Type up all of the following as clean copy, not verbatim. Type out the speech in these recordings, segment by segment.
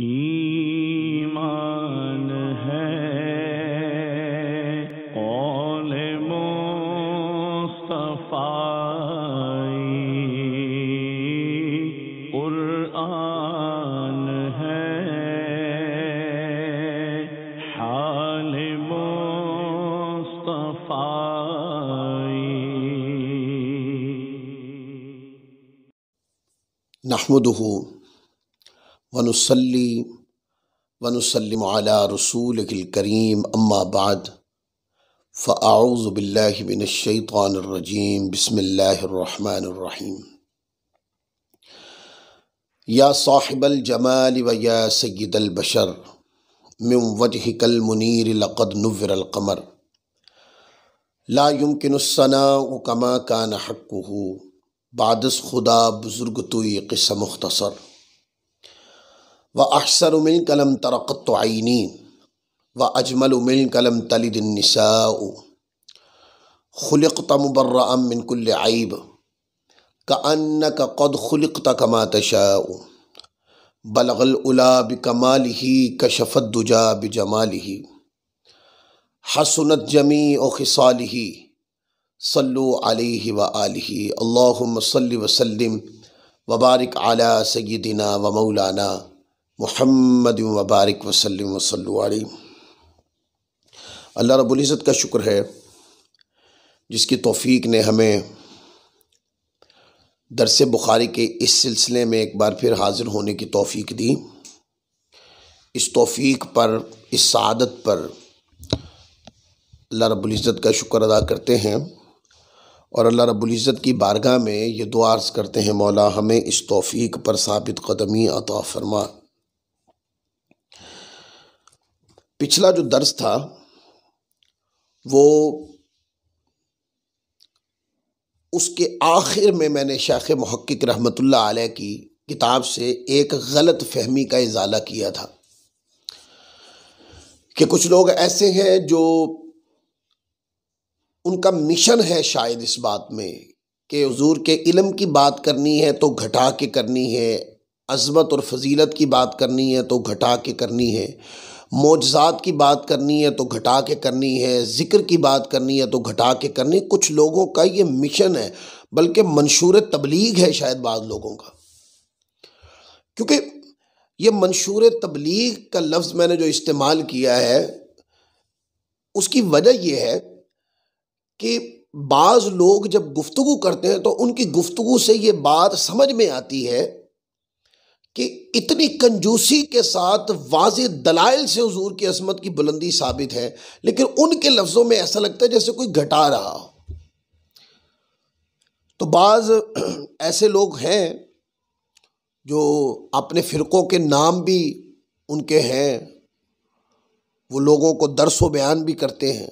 ईमान है कौल मुस्तफ़ाई, कुरआन है हाल मुस्तफ़ाई। नहमदुहु व नुसल्ली व नुसल्लिमु अला रसूलिहिल करीम, अम्मा बाद, फ़अऊज़ु बिल्लाहि मिनश शैतानिर रजीम, बिस्मिल्लाहिर रहमानिर रहीम। या साहिबल जमाल व या सय्यिदल बशर, मिन वजहिकल मुनीर लक़द नुव्विरल क़मर, ला युमकिनुस सनाउ कमा कान हक़्क़ुहु, बादिस खुदा बुज़ुर्ग तुई क़िस्सा मुख़्तसर। व अहसनु मिनका लम तर क़त्तु ऐनी, व अजमलु मिनका लम तलिदिन निसाउ, खुलिक़्त मुबर्रअन मिन कुल्लि ऐब, कअन्नका क़द खुलिक़्त कमा तशाउ, बलग़ल उला बिकमालिही कशफ़द दुजा बिजमालिही, हसुनत जमीउ ख़िसालिही, सल्लु अलैहि व आलिही। अल्लाहुम्म सल्लि व सल्लिम व बारिक अला सय्यिदिना व मौलाना मुहम्मद व बारिक वसल्लिम वसल्लु अलैहि। अल्लाह रब्बुल इज़्ज़त का शुक्र है जिसकी तौफ़ीक ने हमें दरस बुखारी के इस सिलसिले में एक बार फिर हाज़िर होने की तौफ़ीक दी। इस तौफ़ीक पर, इस सआदत पर अल्लाह रब्बुल इज़्ज़त का शुक्र अदा करते हैं और अल्लाह रब्बुल इज़्ज़त की बारगाह में ये दुआ अर्ज़ करते हैं, मौला हमें इस तौफ़ीक पर साबित कदमी अता फ़रमा। पिछला जो दर्स था वो उसके आखिर में मैंने शेख़ मुहक्किक रहमतुल्लाह अलैह की किताब से एक गलत फहमी का इज़ाला किया था कि कुछ लोग ऐसे हैं जो उनका मिशन है शायद इस बात में कि हुज़ूर के इल्म की बात करनी है तो घटा के करनी है, अज़मत और फजीलत की बात करनी है तो घटा के करनी है, मोजज़ात की बात करनी है तो घटा के करनी है, ज़िक्र की बात करनी है तो घटा के करनी। कुछ लोगों का ये मिशन है, बल्कि मंशूर तबलीग है शायद बाज़ लोगों का। क्योंकि ये मंशूर तबलीग का लफ्ज़ मैंने जो इस्तेमाल किया है उसकी वजह यह है कि बाज़ लोग जब गुफ्तगू करते हैं तो उनकी गुफ्तगू से ये बात समझ में आती है कि इतनी कंजूसी के साथ वाज़ेह दलाइल से हुज़ूर की अज़मत की बुलंदी साबित है, लेकिन उनके लफ्ज़ों में ऐसा लगता है जैसे कोई घटा रहा हो। तो बाज़ ऐसे लोग हैं जो अपने फ़िरक़ों के नाम भी उनके हैं, वो लोगों को दर्स व बयान भी करते हैं,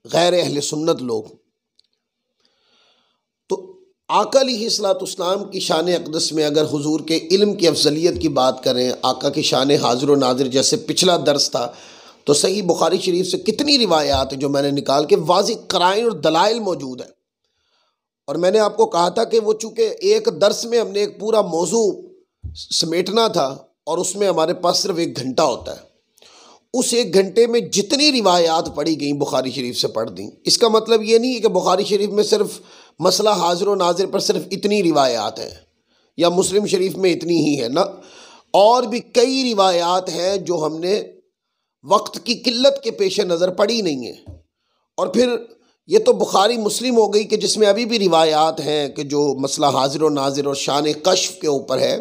गैर अहले सुन्नत लोग। तो आका अलैहिस्सलाम की शान अक़दस में अगर हुज़ूर के इल्म की अफजलियत की बात करें, आका की शान हाज़िर व नाज़िर जैसे पिछला दर्स था, तो सही बुखारी शरीफ से कितनी रिवायात जो मैंने निकाल के वाज़िह कराइन और दलाइल मौजूद है। और मैंने आपको कहा था कि वो चूँकि एक दर्स में हमने एक पूरा मौजू समेटना था और उसमें हमारे पास सिर्फ 1 घंटा होता है, उस 1 घंटे में जितनी रिवायात पढ़ी गई बुखारी शरीफ से पढ़ दी। इसका मतलब ये नहीं है कि बुखारी शरीफ में सिर्फ मसला हाज़िर व नाज़िर पर सिर्फ इतनी रिवायात है या मुस्लिम शरीफ में इतनी ही है ना, और भी कई रिवायात हैं जो हमने वक्त की किल्लत के पेश नज़र पढ़ी नहीं है। और फिर ये तो बुखारी मुस्लिम हो गई कि जिसमें अभी भी रिवायात हैं कि जो मसला हाज़िर व नाज़िर और शान कश्फ के ऊपर है।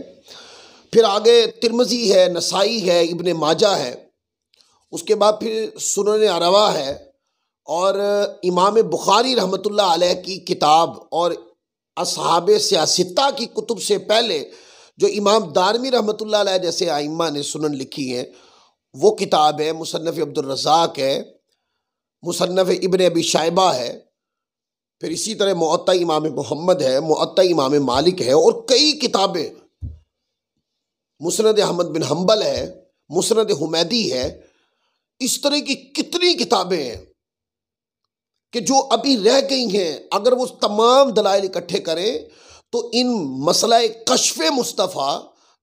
फिर आगे तिरमिज़ी है, नसाई है, इब्ने माजा है, उसके बाद फिर सुनन अरवा है, और इमाम बुखारी रहमतुल्लाह अलैह की किताब और असहाबे सियासित्ता की कुतुब से पहले जो इमाम दारमी रहमतुल्लाह अलैह जैसे आइम्मा ने सुनन लिखी है वो किताब है, मुसन्नफ़ अब्दुर रज़्ज़ाक़ है, मुसन्नफ़ इब्ने अबी शाइबा है, फिर इसी तरह मुअत्ता इमाम मोहम्मद है, मुअत्ता इमाम मालिक है, और कई किताबें, मुस्नद अहमद बिन हम्बल है, मुस्नद हुमैदी है। इस तरह की कितनी किताबें हैं कि जो अभी रह गई हैं। अगर वो तमाम दलाइल इकट्ठे करें तो इन मसला कश्फ़े मुस्तफ़ा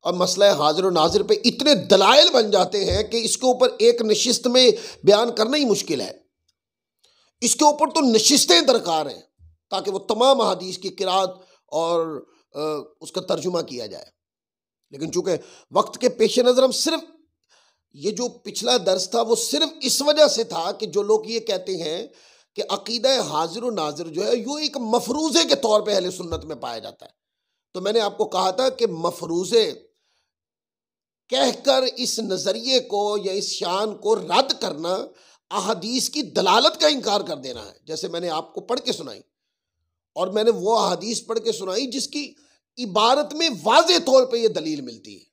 और मसला हाजिर और नाजिर पे इतने दलाइल बन जाते हैं कि इसके ऊपर एक नशिस्त में बयान करना ही मुश्किल है। इसके ऊपर तो नशिस्तें दरकार हैं ताकि वो तमाम हदीस की किरात और उसका तर्जुमा किया जाए। लेकिन चूंकि वक्त के पेश नज़र हम सिर्फ ये जो पिछला दर्स था वो सिर्फ इस वजह से था कि जो लोग ये कहते हैं कि अकीदा हाजिर और नाजिर जो है यो एक मफरूज़े के तौर पे अहले सुन्नत में पाया जाता है। तो मैंने आपको कहा था कि मफरूज़े कहकर इस नज़रिए को या इस शान को रद्द करना अहदीस की दलालत का इनकार कर देना है। जैसे मैंने आपको पढ़ के सुनाई और मैंने वो अहदीस पढ़ के सुनाई जिसकी इबारत में वाज़े तौर पे ये दलील मिलती है।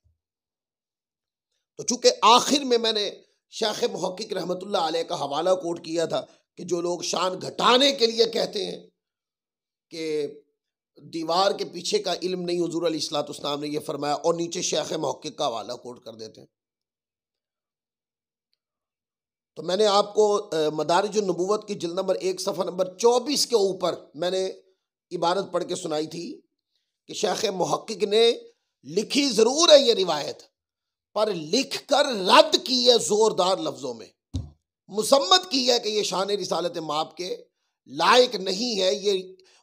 तो चूंकि आखिर में मैंने शेख मुहक्किक रहमतुल्लाह अलैह का हवाला कोट किया था कि जो लोग शान घटाने के लिए कहते हैं कि दीवार के पीछे का इल्म नहीं, हुजूर अलैहिस्सलाम ने यह फरमाया, और नीचे शेख मुहक्किक का हवाला कोट कर देते हैं। तो मैंने आपको मदारिज नबूवत की जिल्द नंबर 1 सफ़ा नंबर 24 के ऊपर मैंने इबारत पढ़ के सुनाई थी कि शेख मुहक्किक ने लिखी ज़रूर है ये रिवायत, पर लिख कर रद्द की है ज़ोरदार लफ्ज़ों में, मुसम्मत की है कि ये शान रिसालत माप के लायक नहीं है। ये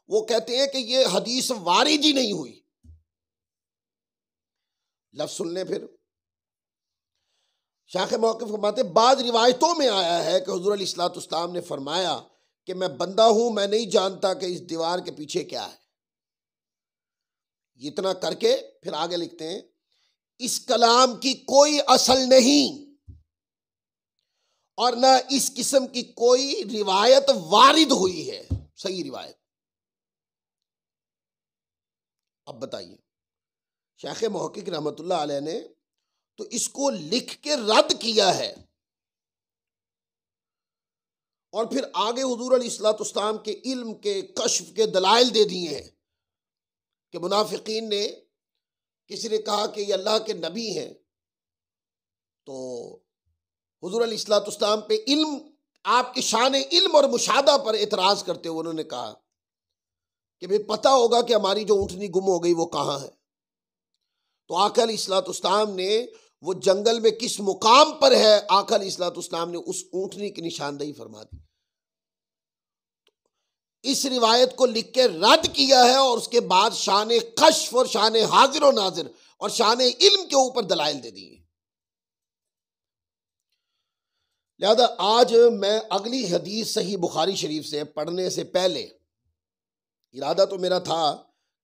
वो कहते हैं कि ये हदीस वारिद ही नहीं हुई। लफ्ज़ सुन लें फिर। शेख मौक़िफ़ फरमाते बाद रिवायतों में आया है कि हुज़ूर अलैहिस्सलाम ने फरमाया कि मैं बंदा हूं, मैं नहीं जानता कि इस दीवार के पीछे क्या है। इतना करके फिर आगे लिखते हैं, इस कलाम की कोई असल नहीं और ना इस किस्म की कोई रिवायत वारिद हुई है, सही रिवायत। अब बताइए, शेख मुहक्किक रहमतुल्लाह अलैह ने तो इसको लिख के रद्द किया है और फिर आगे हुजूर अलैहिस्सलाम के इल्म के कश्फ के दलाइल दे दिए हैं कि मुनाफिकीन ने, किसी ने कहा कि ये अल्लाह के नबी हैं, तो हुजूर अलैहिस्सलाम पे इल्म, आपके शान इल्म और मुशाहदा पर एतराज करते हुए उन्होंने कहा कि भाई पता होगा कि हमारी जो ऊँटनी गुम हो गई वो कहाँ है। तो आका अलैहिस्सलाम ने वो जंगल में किस मुकाम पर है, आका अलैहिस्सलाम ने उस ऊँटनी की निशानदेही फरमा दी। इस रिवायत को लिख के रद्द किया है और उसके बाद शान कश्फ और शान हाजिर और नाजिर और शान इल्म के ऊपर दलाइल दे दिए। लिहाजा आज मैं अगली हदीस सही बुखारी शरीफ से पढ़ने से पहले, इरादा तो मेरा था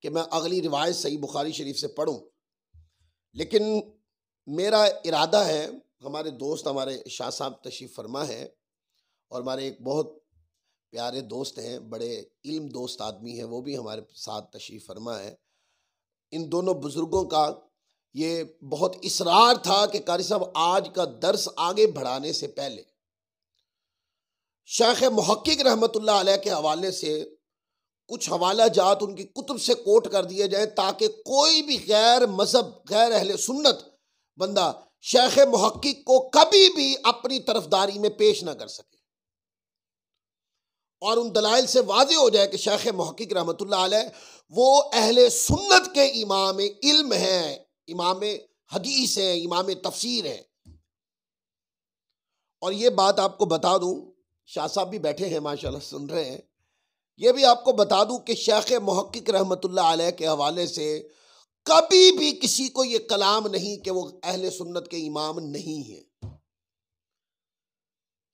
कि मैं अगली रिवायत सही बुखारी शरीफ से पढ़ूं, लेकिन मेरा इरादा है, हमारे दोस्त, हमारे शाह साहब तशरीफ़ फरमा है और हमारे एक बहुत प्यारे दोस्त हैं, बड़े इल्म दोस्त आदमी हैं, वो भी हमारे साथ तशरीफ़ फरमा है। इन दोनों बुज़ुर्गों का ये बहुत इसरार था कि कारी साहब आज का दर्स आगे बढ़ाने से पहले शेख मुहक्किक रहमतुल्लाह अलैह के हवाले से कुछ हवाला जात उनकी कुतुब से कोट कर दिए जाए ताकि कोई भी गैर मजहब, गैर अहले सुन्नत बंदा शेख मुहक्किक को कभी भी अपनी तरफदारी में पेश ना कर सके और उन दलाइल से वाज़े हो जाए कि शेख मुहक्किक रहमतुल्लाह अलैह वो अहले सुन्नत के इमाम इल्म हैं, इमाम हदीस हैं, इमाम तफसीर हैं। और ये बात आपको बता दूं, शाह साहब भी बैठे हैं माशाल्लाह, सुन रहे हैं, ये भी आपको बता दूं कि शेख मुहक्किक रहमतुल्लाह अलैह के हवाले से कभी भी किसी को ये कलाम नहीं कि वो अहले सुन्नत के इमाम नहीं है।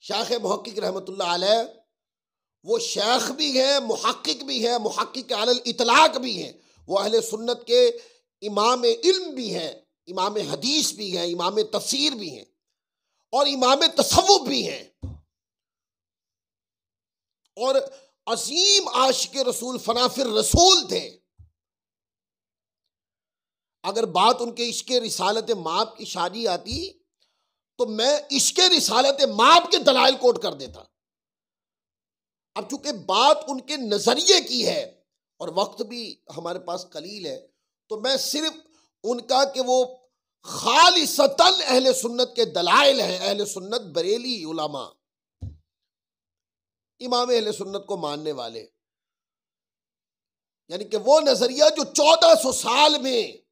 शेख मुहक्किक रहमतुल्लाह अलैह वो शेख भी हैं, मुहक्किक भी हैं, मुहक्किक अलल इतलाक भी हैं, वो अहले सुन्नत के इमाम इल्म भी हैं, इमाम हदीस भी हैं, इमाम तफसीर भी हैं और इमाम तसव्वुफ भी हैं और अजीम आशिक रसूल, फनाफिर रसूल थे। अगर बात उनके इश्क रिसालत माप की शादी आती तो मैं इश्क रिसालत माप के दलाइल कोट कर देता। अब चूंकि बात उनके नजरिए की है और वक्त भी हमारे पास कलील है, तो मैं सिर्फ उनका कि वो खालिसतन अहले सुन्नत के दलाइल हैं, अहले सुन्नत बरेली उलमा, इमाम अहले सुन्नत को मानने वाले, यानी कि वो नजरिया जो 1400 साल में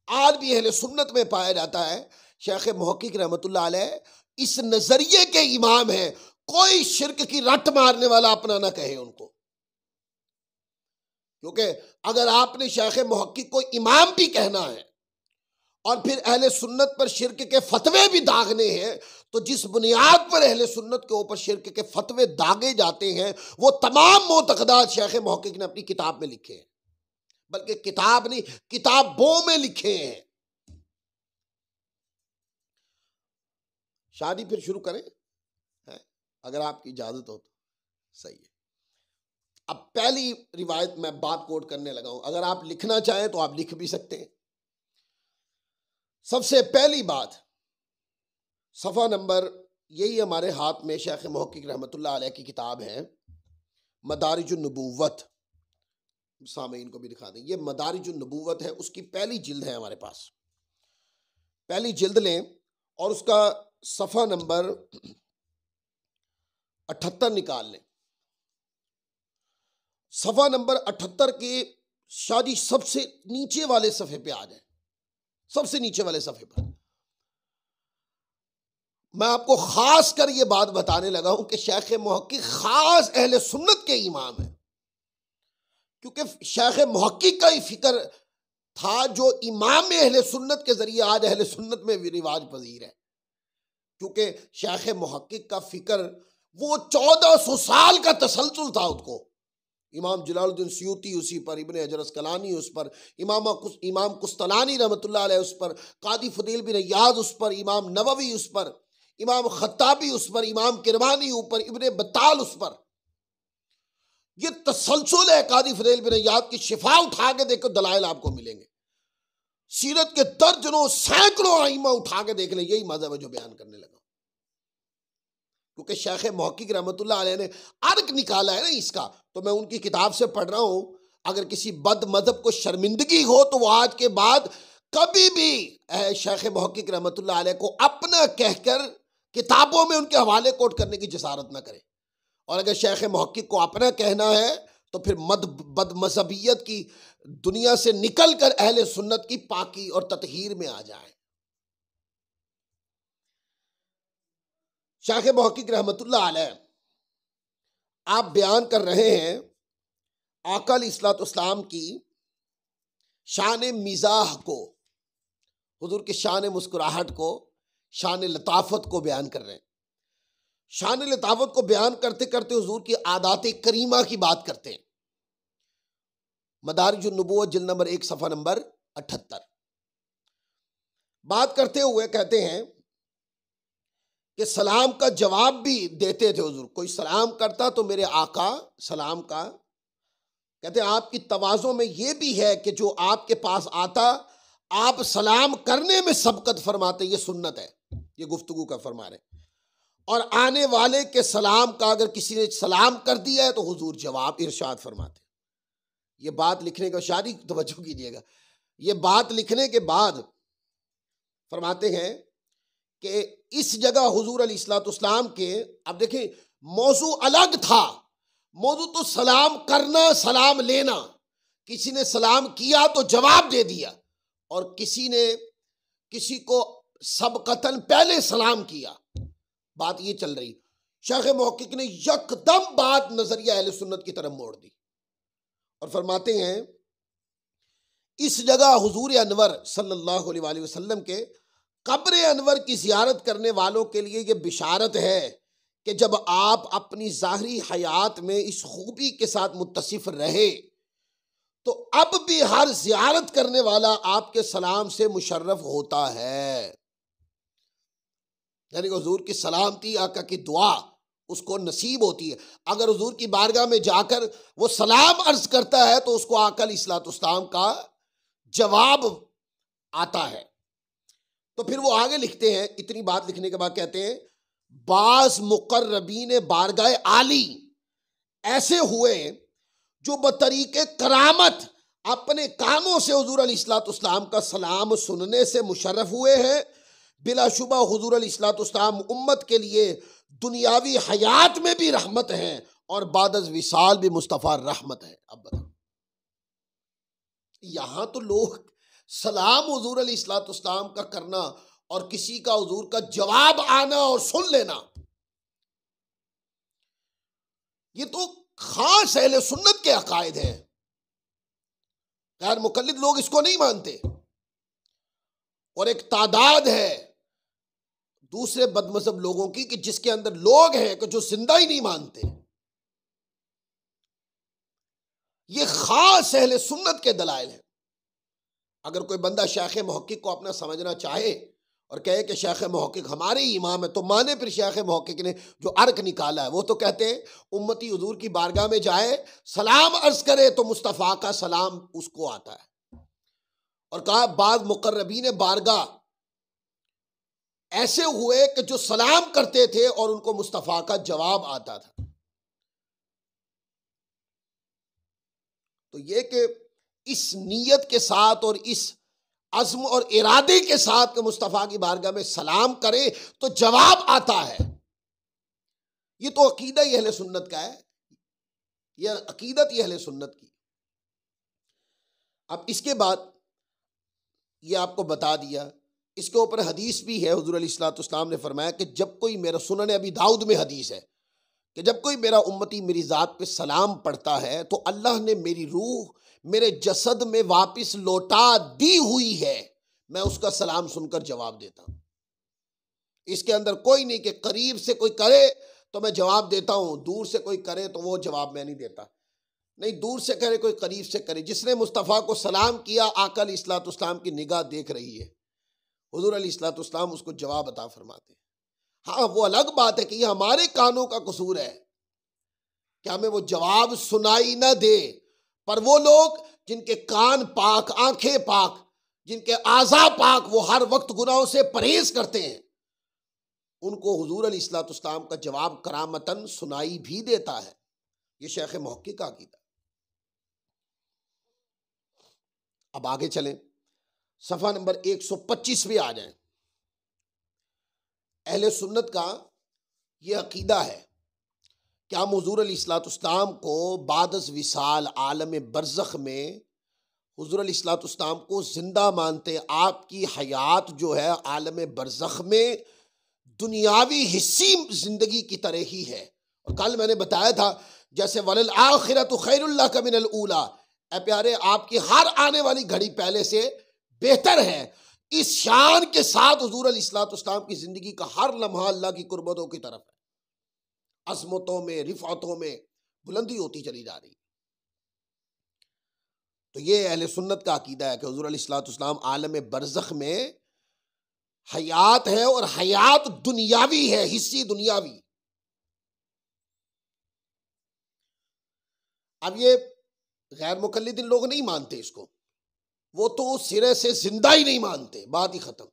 आज भी अहले सुन्नत में पाया जाता है। शेख मुहक्किक रहमतुल्लाह अलैह इस नजरिए के इमाम हैं, कोई शिर्क की रट मारने वाला अपना ना कहे उनको, क्योंकि अगर आपने शेख मुहक्किक को इमाम भी कहना है और फिर अहले सुन्नत पर शिर्क के फतवे भी दागने हैं, तो जिस बुनियाद पर अहले सुन्नत के ऊपर शिर्क के फतवे दागे जाते हैं वो तमाम मोतकदात शेख मुहक्किक ने अपनी किताब में लिखे हैं, बल्कि किताब नहीं, किताबों में लिखे हैं। शादी फिर शुरू करें है? अगर आपकी इजाजत हो तो सही है। अब पहली रिवायत मैं बात कोट करने लगा हूं, अगर आप लिखना चाहें तो आप लिख भी सकते हैं। सबसे पहली बात, सफ़ा नंबर, यही हमारे हाथ में शेख मुहक्किक रहमतुल्लाह अलैह की किताब है मदारिजुन नबूवत, सामीन को भी दिखा दें, ये मदारिजुन नबूवत है, उसकी पहली जिल्द है हमारे पास। पहली जिल्द लें और उसका सफ़ा नंबर 78 निकाल लें। सफ़ा नंबर 78 के शादी सबसे नीचे वाले सफ़े पे आ जाए, सबसे नीचे वाले सफ़े पर। मैं आपको खास कर ये बात बताने लगा हूं कि शेख मुहक्किक खास अहले सुन्नत के इमाम है, क्योंकि शेख मुहक्किक का ही फिक्र था जो इमाम अहले सुन्नत के जरिए आज अहले सुन्नत में भी रिवाज पजीर है। क्योंकि शेख मुहक्किक का फिक्र वो 1400 साल का तसलसल था, उसको इमाम जलालुद्दीन सयूती उसी पर, इब्न हजर अस्कलानी उस पर, इमाम कुस्तलानी रहमतुल्लाह अलैह उस पर, कादी फदील बिन याद उस पर, इमाम नववी उस पर, इमाम खत्ताबी उस पर, इमाम किरमानी ऊपर, इब्न बत्ताल उस पर। ये तसलसल है। कादी फदील बिन याद की शिफा उठा के देखो, दलाइल आपको मिलेंगे। सीरत के दर्जनों सैकड़ों आइमा उठा के देख ले, यही मजहब है जो बयान करने लगा। क्योंकि शेख मुहक्किक रहमतुल्लाह अलैह ने अर्क निकाला है ना इसका, तो मैं उनकी किताब से पढ़ रहा हूं। अगर किसी बद मजहब को शर्मिंदगी हो तो वो आज के बाद कभी भी शेख मुहक्किक रहमतुल्लाह अलैह को अपना कहकर किताबों में उनके हवाले कोट करने की जसारत ना करे। और अगर शेख मुहक्किक को अपना कहना है तो फिर बद मजहबियत की दुनिया से निकल कर अहले सुन्नत की पाकी और ततहीर में आ जाए। शेख मुहक्किक रहमतुल्लाह अलैह आप बयान कर रहे हैं आका अलैहिस्सलाम की शान मिजाह को, हुजूर की शान मुस्कुराहट को, शान लताफत को बयान कर रहे हैं। शान लताफत को बयान करते करते हुजूर की आदात करीमा की बात करते हैं। मदारिजुन नबूवत जिल्द नंबर 1 सफ़ा नंबर 78 बात करते हुए कहते हैं कि सलाम का जवाब भी देते थे हुजूर। कोई सलाम करता तो मेरे आका सलाम का, कहते हैं आपकी तवाज़ो में ये भी है कि जो आपके पास आता आप सलाम करने में सबकत फरमाते, ये सुन्नत है, ये गुफ्तगू का फरमा रहे। और आने वाले के सलाम का अगर किसी ने सलाम कर दिया है तो हुजूर जवाब इरशाद फरमाते। ये बात लिखने का, शादी तवज्जो कीजिएगा, ये बात लिखने के बाद फरमाते हैं कि इस जगह हुजूर अलैहिस्सलाम के, अब देखें मौजू अलग था, मौजू तो सलाम करना सलाम लेना, किसी ने सलाम किया तो जवाब दे दिया और किसी ने किसी को सबकतन पहले सलाम किया, बात ये चल रही। शेख मुहक्किक ने यकदम बात नजरिया अहले सुन्नत की तरफ मोड़ दी और फरमाते हैं इस जगह हुजूर अनवर सल्लल्लाहु अलैहि वसल्लम के कब्र अनवर की ज़ियारत करने वालों के लिए ये बिशारत है कि जब आप अपनी ज़ाहरी हयात में इस खूबी के साथ मुत्तसिफ रहे तो अब भी हर ज़ियारत करने वाला आपके सलाम से मुशर्रफ होता है। यानी हुजूर की सलामती, आका की दुआ उसको नसीब होती है। अगर हुजूर की बारगाह में जाकर वो सलाम अर्ज करता है तो उसको आका अलैहिस्सलाम का जवाब आता है। तो फिर वो आगे लिखते हैं, इतनी बात लिखने के बाद कहते हैं बाज मुकर्रबीन बारगाह आली ऐसे हुए जो बतरीके करामत अपने कानों से हुजूर अलैहिस्सलाम का सलाम सुनने से मुशर्रफ हुए हैं। बिलाशुबा हुजूर अलैहिस्सलाम उम्मत के लिए दुनियावी हयात में भी रहमत है और बादज विसाल भी मुस्तफ़ा रहमत है। अब बताओ, यहां तो लोग सलाम हुजूर अलैहिस्सलाम का करना और किसी का हुजूर का जवाब आना और सुन लेना, ये तो खास अहले सुन्नत के अकायद हैं। गैर मुकल्लिद लोग इसको नहीं मानते। और एक तादाद है दूसरे बदमज़हब लोगों की कि जिसके अंदर लोग हैं कि जो जिंदा ही नहीं मानते। ये खास अहले सुन्नत के दलाइल हैं। अगर कोई बंदा शेख मुहक्किक को अपना समझना चाहे और कहे कि शेख मुहक्किक हमारे ही इमाम है, तो माने फिर शेख मुहक्किक ने जो अर्क निकाला है। वो तो कहते हैं उम्मती हुजूर की बारगाह में जाए, सलाम अर्ज करे तो मुस्तफ़ा का सलाम उसको आता है। और कहा बाद मुकर्रबीन बारगाह ऐसे हुए कि जो सलाम करते थे और उनको मुस्तफ़ा का जवाब आता था। तो ये कि इस नीयत के साथ और इस अज़्म और इरादे के साथ कि मुस्तफ़ा की बारगाह में सलाम करें तो जवाब आता है, ये तो अकीदा ही अहले सुन्नत का है। यह अकीदत ही अहले सुन्नत की। अब इसके बाद ये आपको बता दिया, इसके ऊपर हदीस भी है। हुज़ूर अलैहिस्सलाम ने फरमाया कि जब कोई मेरा, सुनन अबी दाऊद में हदीस है कि जब कोई मेरा उम्मती मेरी ज़ात पे सलाम पढ़ता है तो अल्लाह ने मेरी रूह मेरे जसद में वापस लौटा दी हुई है, मैं उसका सलाम सुनकर जवाब देता हूं। इसके अंदर कोई नहीं कि करीब से कोई करे तो मैं जवाब देता हूं, दूर से कोई करे तो वो जवाब मैं नहीं देता। नहीं, दूर से करे कोई करीब से करे, जिसने मुस्तफ़ा को सलाम किया आका अलैहिस्सलाम की निगाह देख रही है, हुज़ूर अलैहिस्सलाम उसको जवाब अता फरमाते हैं। हाँ, वो अलग बात है कि ये हमारे कानों का कसूर है कि हमें वो जवाब सुनाई ना दे। पर वो लोग जिनके कान पाक, आंखें पाक, जिनके आज़ा पाक, वो हर वक्त गुनाहों से परहेज करते हैं, उनको हुज़ूर अलैहिस्सलाम का जवाब करामतन सुनाई भी देता है। ये शेख मुहक्किक का अकीदा। अब आगे चलें, सफ़ा नंबर 125 पे आ जाएं। अहले सुन्नत का यह अकीदा है कि हम हुज़ूर अलैहिस्सलाम को बादस विसाल आलम बरज़ख में हुज़ूर अलैहिस्सलाम को जिंदा मानते। आपकी हयात जो है आलम बरज़ख में दुनियावी हिस्सी जिंदगी की तरह ही है। और कल मैंने बताया था जैसे वलल आखिरतु खैरुल लक मिनल ऊला, ऐ प्यारे आपकी हर आने वाली घड़ी पहले से बेहतर है। इस शान के साथ हुज़ूर अलैहिस्सलाम की जिंदगी का हर लम्हा अल्लाह की कुर्बतों की तरफ है, अज़मतों में, रिफ़ातों में बुलंदी होती चली जा रही। तो ये अहले सुन्नत का अकीदा है कि हुज़ूर अलैहिस्सलाम आलम बरज़ख में हयात है और हयात दुनियावी है, हिस्सी दुनियावी। अब ये गैर मुकल्लिदीन लोग नहीं मानते इसको, वो तो सिरे से जिंदा ही नहीं मानते, बात ही खत्म।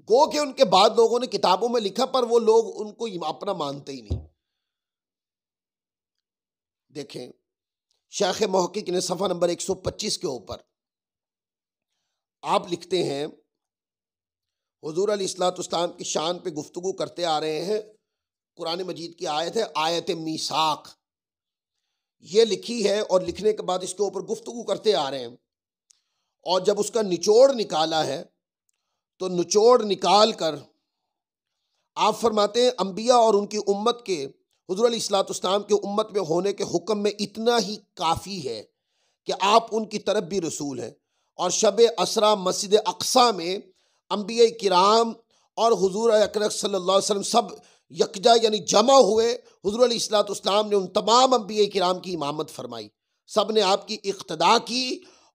गो के उनके बाद लोगों ने किताबों में लिखा पर वो लोग उनको अपना मानते ही नहीं। देखें, शेख मुहक्किक ने सफ़ा नंबर 125 के ऊपर आप लिखते हैं, हुज़ूर अलैहिस्सलाम की शान पे गुफ्तगू करते आ रहे हैं। कुरान मजीद की आयत है, आयत मीसाक, ये लिखी है और लिखने के बाद इसके ऊपर गुफ्तगू करते आ रहे हैं। और जब उसका निचोड़ निकाला है तो निचोड़ निकाल कर आप फरमाते हैं अंबिया और उनकी उम्मत के हुज़ूर अलैहिस्सलाम के उम्मत में होने के हुक्म में इतना ही काफ़ी है कि आप उनकी तरफ भी रसूल हैं। और शब असरा मस्जिद अक्सा में अंबिया किराम और हुज़ूर अकरम सल्लल्लाहु अलैहि वसल्लम सब यकजा यानी जमा हुए। हुज़ूर अलैहिस्सलाम ने उन तमाम अंबिया किराम की इमामत फरमाई, सब ने आपकी इक़्तिदा की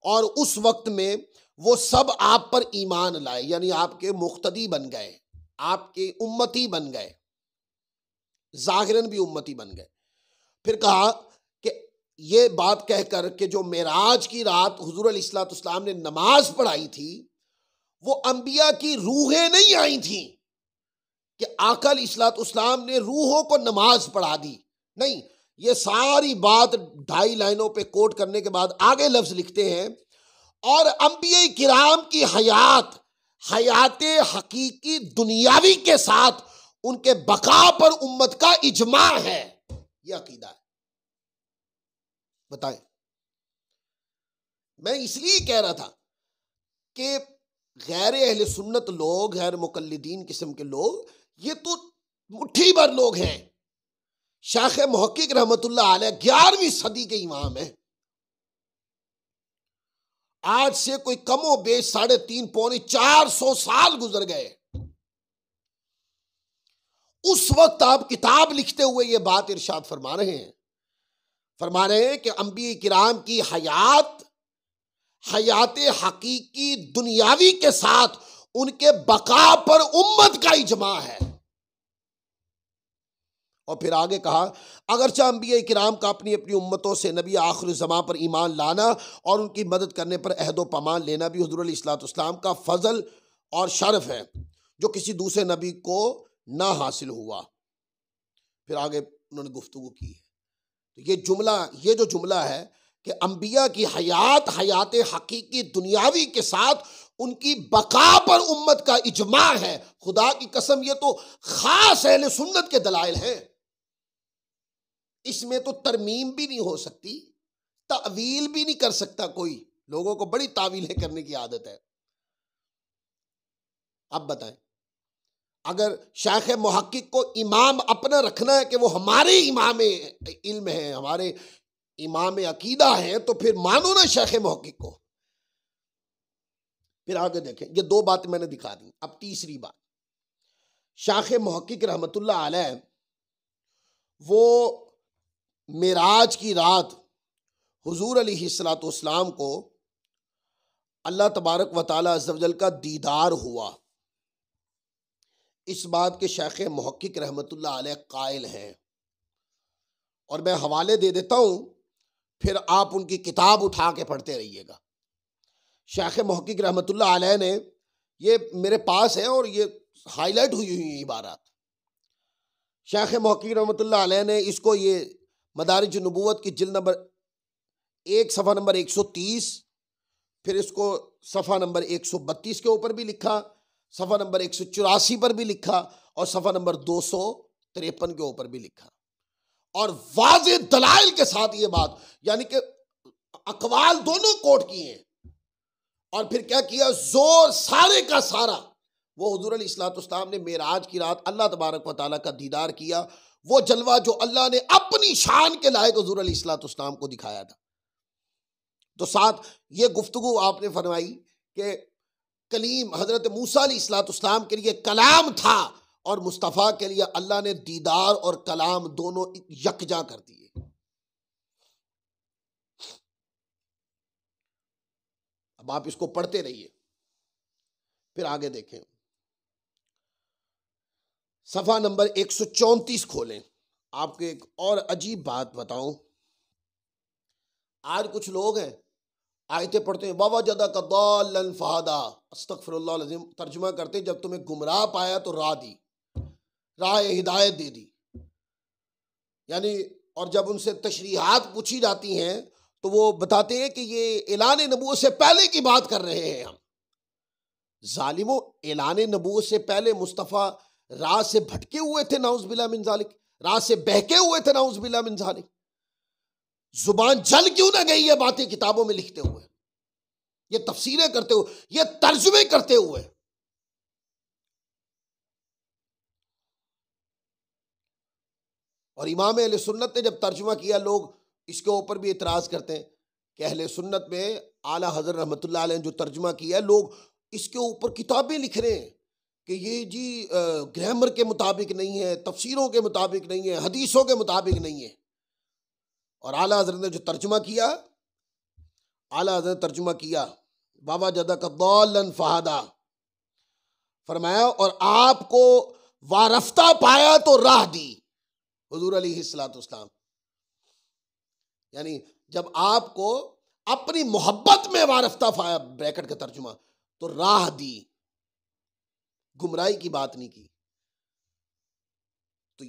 और उस वक्त में वो सब आप पर ईमान लाए, यानी आपके मुख्तदी बन गए, आपके उम्मती बन गए, ज़ाहिरन भी उम्मती बन गए। फिर कहा कि ये बात कहकर कि जो मेराज की रात हुज़ूर अलैहिस्सलाम ने नमाज पढ़ाई थी वो अंबिया की रूहें नहीं आई थी कि आका अलैहिस्सलाम ने रूहों को नमाज पढ़ा दी। नहीं, ये सारी बात 2.5 लाइनों पे कोट करने के बाद आगे लफ्ज लिखते हैं, और अंबिया किराम की हयात हकीकी दुनियावी के साथ उनके बका पर उम्मत का इजमा है। यह अकीदा है। बताएं, मैं इसलिए कह रहा था कि गैर अहले सुन्नत लोग, गैर मुकल्लिदीन किस्म के लोग, ये तो मुट्ठी भर लोग हैं। शेख मुहक्किक रहमतुल्लाह अलैह 11वीं सदी के इमाम है। आज से कोई कमो बेश 3.5 पौने 400 साल गुजर गए। उस वक्त आप किताब लिखते हुए ये बात इरशाद फरमा रहे हैं कि अंबिया किराम की हयात हकीकी दुनियावी के साथ उनके बका पर उम्मत का इजमा है। और फिर आगे कहा, अगरचा अंबिया किराम का अपनी अपनी उम्मतों से नबी आखिर ज़मां पर ईमान लाना और उनकी मदद करने पर अहद पमान लेना भी हुज़ूर अलैहिस्सलाम का फजल और शरफ है, जो किसी दूसरे नबी को ना हासिल हुआ। फिर आगे उन्होंने गुफ्तगू की है। तो ये जो जुमला है कि अंबिया की हयात हकीकी दुनियावी के साथ उनकी बका पर उम्मत का इजमा है, खुदा की कसम ये तो खास अहले सुन्नत के दलाइल हैं। इसमें तो तरमीम भी नहीं हो सकती, तावील भी नहीं कर सकता कोई। लोगों को बड़ी तावीलें करने की आदत है। अब बताएं, अगर शेख मुहक्किक को इमाम अपना रखना है कि वो हमारे इमाम इल्म है, हमारे इमाम अकीदा है, तो फिर मानो ना शेख मुहक्किक को। फिर आगे देखें, ये 2 बातें मैंने दिखा दी। अब तीसरी बात, शेख मुहक्किक रहमतुल्लाह अलैह वो मेराज की रात हुजूर अलैहिस्सलाम को अल्लाह तबारक व तआला अज़्ज़ व जल का दीदार हुआ, इस बात के शेख मुहक्किक रहमतुल्लाह अलैह कायल हैं। और मैं हवाले दे देता हूं, फिर आप उनकी किताब उठा के पढ़ते रहिएगा। शेख मुहक्किक रहमतुल्लाह अलैह ने, ये मेरे पास है और ये हाईलाइट हुई हुई इबारत, शेख मुहक्किक रहमतुल्लाह अलैह ने इसको ये मदारिज नबूवत की जिल्द नंबर 1 सफ़ा नंबर 130, फिर इसको सफ़ा नंबर 132 के ऊपर भी लिखा, सफ़ा नंबर 184 पर भी लिखा और सफ़ा नंबर 253 के ऊपर भी लिखा। और वाज़े दलाइल के साथ ये बात, यानी कि अकवाल दोनों कोट किए हैं। और फिर क्या किया, जोर सारे का सारा वो हुजूर अलैहिस्सलाम ने मेराज की रात अल्लाह तबारक व तआला का दीदार किया, वो जलवा जो अल्लाह ने अपनी शान के लायक हुजूर अलैहिस्सलाम को दिखाया था। तो साथ ये गुफ्तगू आपने फरमाई कि कलीम हजरत मूसा अलैहिस्सलाम के लिए कलाम था और मुस्तफ़ा के लिए अल्लाह ने दीदार और कलाम दोनों यकजा कर दिए। अब आप इसको पढ़ते रहिए। फिर आगे देखें, सफ़ा नंबर 134 खोलें। आपको एक और अजीब बात बताऊं, आज कुछ लोग हैं आयतें पढ़ते हैं, बाबा जदा का दालन फहादा, अस्तगफिरुल्लाह अलअज़ीम, तर्जुमा करते हैं जब तुम्हें गुमराह पाया तो राह हिदायत दे दी। यानी, और जब उनसे तशरीहात पूछी जाती हैं तो वो बताते हैं कि ये ऐलान नबूवत से पहले की बात कर रहे हैं हम। जालिमों, ऐलान नबूवत से पहले मुस्तफ़ा राह से भटके हुए थे, नाउज़ुबिल्लाह मिन ज़ालिक, राह से बहके हुए थे, नाउज़ुबिल्लाह मिन ज़ालिक। जुबान जल क्यों ना गई ये बातें किताबों में लिखते हुए, ये तफसीरें करते हुए, ये तर्जुमे करते हुए। और इमाम अहले सुन्नत ने जब तर्जुमा किया, लोग इसके ऊपर भी इतराज करते हैं कि अहले सुन्नत में आला हज़रत रहमतुल्लाह अलैह ने जो तर्जुमा किया, लोग इसके ऊपर किताबें लिख रहे हैं कि ये जी ग्रामर के मुताबिक नहीं है, तफसीरों के मुताबिक नहीं है, हदीसों के मुताबिक नहीं है। और आला हज़रत ने जो तर्जुमा किया, आला हज़रत ने तर्जुमा किया, बाबा जदा का दालन फहादा, फरमाया और आपको वारफ्ता पाया तो राह दी हुजूर अलैहिस्सलाम। यानी जब आपको अपनी मोहब्बत में वारफ्ता पाया, ब्रैकेट का तर्जुमा, तो राह दी, गुमराही की बात नहीं की। तो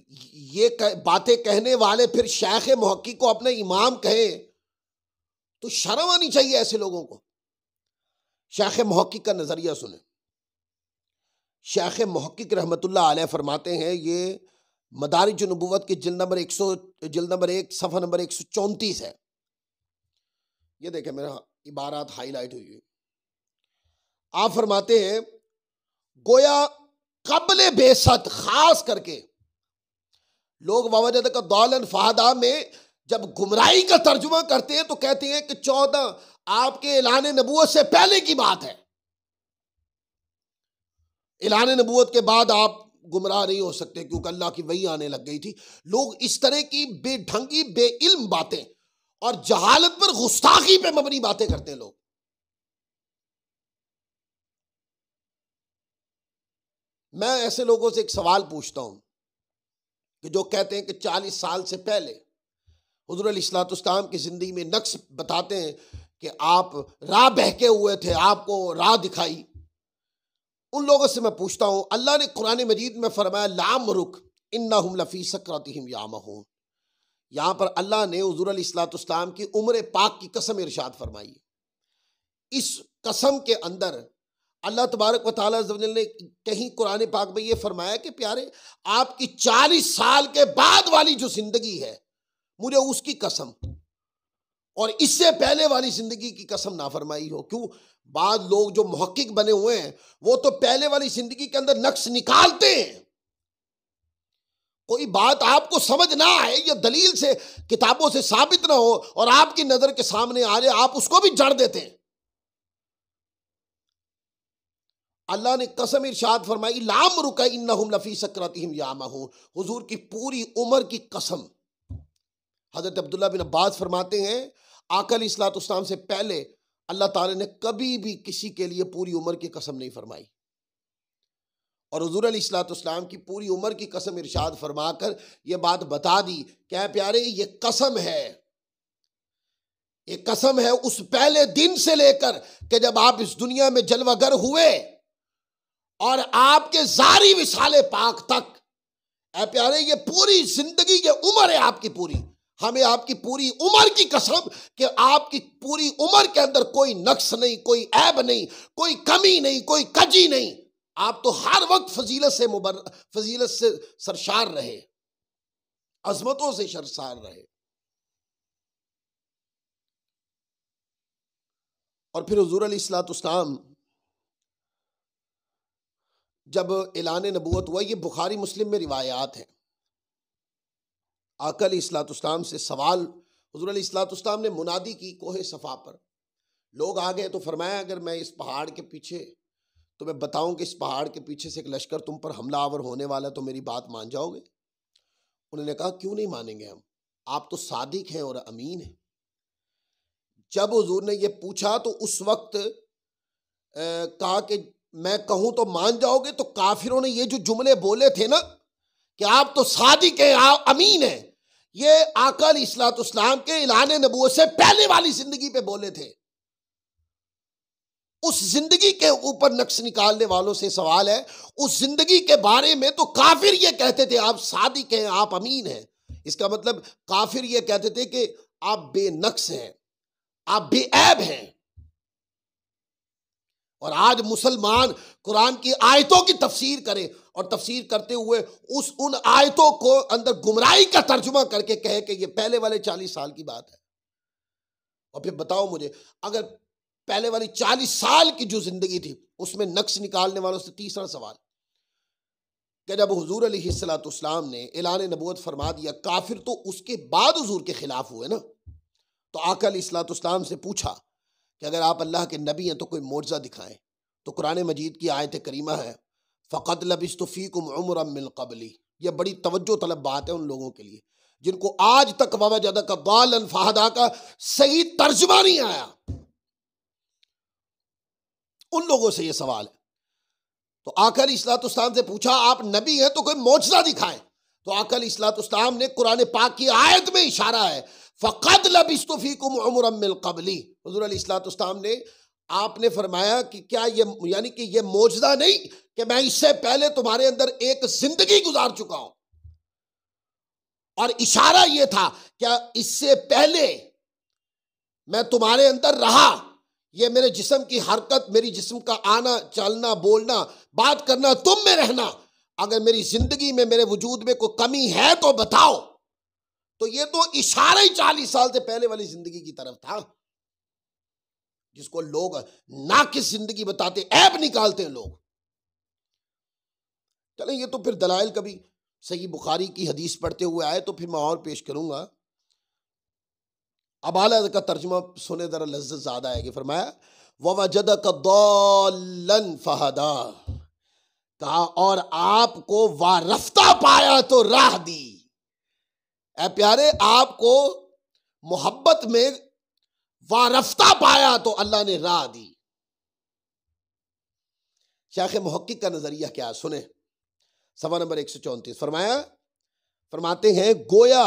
ये बातें कहने वाले फिर शेख मुहक्किक को अपने इमाम कहे तो शर्म आनी चाहिए ऐसे लोगों को। शेख मुहक्किक का नजरिया सुने। शेख मुहक्किक रहमतुल्लाह अलैह फरमाते हैं, ये मदारिज नबूवत की जिल्द नंबर 1 सफ़ा नंबर 134 है। ये देखें, मेरा इबारत हाईलाइट हुई है। आप फरमाते हैं गोया कबले बेसत खास करके लोग ववजद का दौलन फहदा में जब गुमराही का तर्जुमा करते हैं तो कहते हैं कि 14 आपके ऐलान नबूवत से पहले की बात है। ऐलान नबूवत के बाद आप गुमराह नहीं हो सकते क्योंकि अल्लाह की वही आने लग गई थी। लोग इस तरह की बेढंगी बेइल्म बातें और जहालत पर गुस्ताखी पे मबनी बातें करते हैं लोग। मैं ऐसे लोगों से एक सवाल पूछता हूं कि जो कहते हैं कि 40 साल से पहले हुज़ूर अलैहिस्सलाम की जिंदगी में नक्श बताते हैं कि आप राह बहके हुए थे, आपको राह दिखाई। उन लोगों से मैं पूछता हूं, अल्लाह ने कुरान मजीद में फरमाया लामरुक इन्नहुम लफी सकरातिहिम यामहून। यहां पर अल्लाह ने हुज़ूर अलैहिस्सलाम की उम्र पाक की कसम इरशाद फरमाई। इस कसम के अंदर अल्लाह तबारक व तआला ने कहीं कुरान पाक में ये फरमाया कि प्यारे आपकी 40 साल के बाद वाली जो जिंदगी है मुझे उसकी कसम, और इससे पहले वाली जिंदगी की कसम ना फरमाई हो। क्यों? बाद लोग जो मुहक्किक बने हुए हैं वो तो पहले वाली जिंदगी के अंदर नक्श निकालते हैं। कोई बात आपको समझ ना आए या दलील से किताबों से साबित ना हो और आपकी नजर के सामने आ जाए, आप उसको भी जड़ देते हैं। अल्लाह ने कसम इरशाद फरमाई लाम रुका इन्नहुम लफी सकरातिहिम यामहून। हुजूर की पूरी उम्र की कसम। हजरत अब्दुल्ला बिन अब्बास फरमाते हैं आका अलैहिस्सलाम से पहले अल्लाह ताला ने कभी भी किसी के लिए पूरी उम्र की कसम नहीं फरमाई, और हुजूर अलैहिस्सलाम की पूरी उम्र की कसम इरशाद फरमाकर यह बात बता दी, क्या प्यारे ये कसम है, ये कसम है उस पहले दिन से लेकर कि जब आप इस दुनिया में जलवागर हुए और आपके जारी विसाले पाक तक। ऐ प्यारे ये पूरी जिंदगी, ये उम्र है आपकी पूरी। हमें आपकी पूरी उम्र की कसम कि आपकी पूरी उम्र के अंदर कोई नक्श नहीं, कोई ऐब नहीं, कोई कमी नहीं, कोई कजी नहीं। आप तो हर वक्त फजीलत से सरशार रहे, अजमतों से सरशार रहे। और फिर हुजूर अलैहिस्सलाम जब ऐलान नबूवत हुआ, ये बुखारी मुस्लिम में रिवायात है। आका अलैहिस्सलाम से सवाल, हुजूर अलैहिस्सलाम ने मुनादी की कोहे सफा पर, लोग आ गए तो फरमाया अगर मैं इस पहाड़ के पीछे तुम्हें बताऊं कि इस पहाड़ के पीछे से एक लश्कर तुम पर हमलावर होने वाला तो मेरी बात मान जाओगे? उन्होंने कहा क्यों नहीं मानेंगे हम, आप तो सादिक हैं और अमीन हैं। जब हुजूर ने ये पूछा तो उस वक्त कहा कि मैं कहूं तो मान जाओगे, तो काफिरों ने ये जो जुमले बोले थे ना कि आप तो सादिक हैं, आप अमीन हैं, ये आका अलैहिस्सलाम के ऐलान नबूवत से पहले वाली जिंदगी पे बोले थे। उस जिंदगी के ऊपर नक्श निकालने वालों से सवाल है, उस जिंदगी के बारे में तो काफिर ये कहते थे आप सादिक हैं, आप अमीन हैं। इसका मतलब काफिर ये कहते थे कि आप बेनक्श हैं, आप बेऐब हैं। और आज मुसलमान कुरान की आयतों की तफसीर करें और तफसीर करते हुए उन आयतों को अंदर गुमराही का तर्जुमा करके कहे कि ये पहले वाले 40 साल की बात है। और फिर बताओ मुझे, अगर पहले वाली 40 साल की जो जिंदगी थी उसमें नक्श निकालने वालों से तीसरा सवाल कि जब हुजूर अलैहिस्सलाम ने ऐलान नबूवत फरमा दिया, काफिर तो उसके बाद हुजूर के खिलाफ हुए ना, तो आका अलैहिस्सलाम से पूछा कि अगर आप अल्लाह के नबी हैं तो कोई मोर्जा दिखाएं। तो कुरान मजीद की आयत करीमा है फ़क़द लबिस्तु फ़ीकुम उम्रम मिन क़ब्ली। यह बड़ी तवज्जो तलब बात है उन लोगों के लिए जिनको आज तक ववजद का दालन फ़हदा का सही तर्जुमा नहीं आया। उन लोगों से यह सवाल है। तो आका अलैहिस्सलाम से पूछा आप नबी हैं तो कोई मोर्जा दिखाएं। तो आका अलैहिस्सलाम ने कुरान पाक की आयत में इशारा है फ़क़द लबिस्तु फ़ीकुम उम्रम मिन क़ब्ली। हुज़ूर अलैहिस्सलाम ने आपने फरमाया कि क्या ये यानी कि ये मौजज़ा नहीं कि मैं इससे पहले तुम्हारे अंदर एक जिंदगी गुजार चुका हूं, और इशारा ये था क्या इससे पहले मैं तुम्हारे अंदर रहा, ये मेरे जिस्म की हरकत, मेरी जिस्म का आना चलना बोलना बात करना, तुम में रहना, अगर मेरी जिंदगी में मेरे वजूद में कोई कमी है तो बताओ। तो ये तो इशारा ही 40 साल से पहले वाली जिंदगी की तरफ था। जिसको लोग नाकिस जिंदगी बताते, ऐब निकालते हैं लोग। चलें, ये तो फिर दलाइल कभी सही बुखारी की हदीस पढ़ते हुए आए तो फिर मैं और पेश करूंगा। अब आला का तर्जुमा सुने जरा, लज्जत ज्यादा आएगी। फरमाया ववजदक दल्लन फहदा, कहा और आपको वारफ्ता पाया तो राह दी। ऐ प्यारे, आपको मोहब्बत में वारफ्ता पाया तो अल्लाह ने राह दी। शेख मुहक्किक का नजरिया क्या, सुने। सवा नंबर 134 फरमाते हैं गोया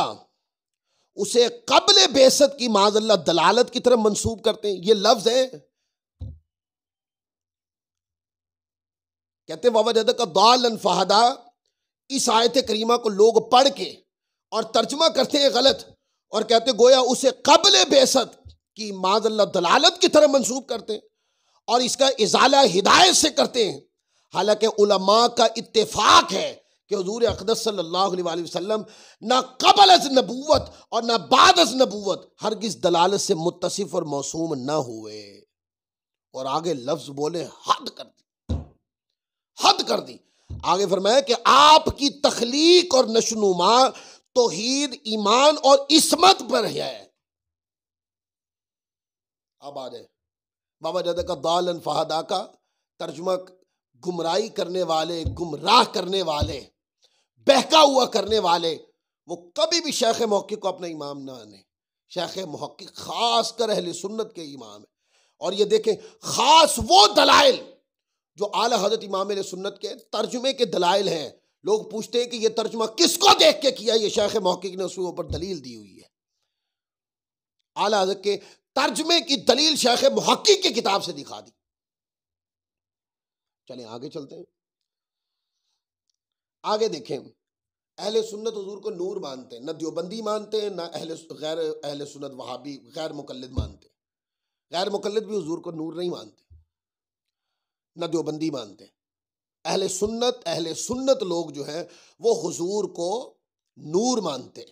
उसे कब्ल बेसत की माज़अल्लाह दलालत की तरफ मंसूब करते हैं। ये लफ्ज है, कहते ववजदक दालन फहदा। इस आयत करीमा को लोग पढ़ के और तर्जुमा करते हैं गलत, और कहते गोया उसे कब्ल बेसत की माज़अल्लाह दलालत की तरफ मंसूब करते हैं, और इसका इजाला हिदायत से करते हैं। हालांकि उलमा का इत्तेफाक है कि हुजूर अक़दस सल्लल्लाहु अलैहि वसल्लम ना क़ब्ल अज़ नबूवत और ना बाद अज़ नबूवत हरगिज़ दलालत से मुत्तसिफ और मौसूम न हुए। और आगे लफ्ज बोले हद कर दी, हद कर दी। आगे फरमाया कि आपकी तख्लीक और नशनुमा तौहीद, ईमान और इस्मत पर है। अब आ जाए बाबा जदा का दालन फहदा का तर्जुमा, गुमराही करने वाले, गुमराह करने वाले, बहका हुआ करने वाले, वो कभी भी शेख मुहक्किक को अपना इमाम ना आने। शेख मुहक्किक खास कर अहले सुन्नत के इमाम है। और ये देखें, खास वो दलाइल जो आला हज़रत इमाम अहले सुन्नत के तर्जुमे के दलाइल हैं। लोग पूछते हैं कि ये तर्जुमा किसको देख के किया, ये शेख मुहक्किक ने उसके ऊपर दलील दी हुई है। आला हज़रत के तर्जुमे की दलील शेख मुहक्किक की किताब से दिखा दी। चलें आगे चलते हैं। आगे देखें, अहले सुन्नत हुजूर को नूर मानते हैं, न देवबंदी मानते हैं, न गैर अहले सुन्नत वहाबी गैर मुकल्लिद मानते। गैर मुकल्लिद भी हुजूर को नूर नहीं मानते, न देवबंदी मानते। अहले सुन्नत लोग जो हैं वो हुजूर को नूर मानते,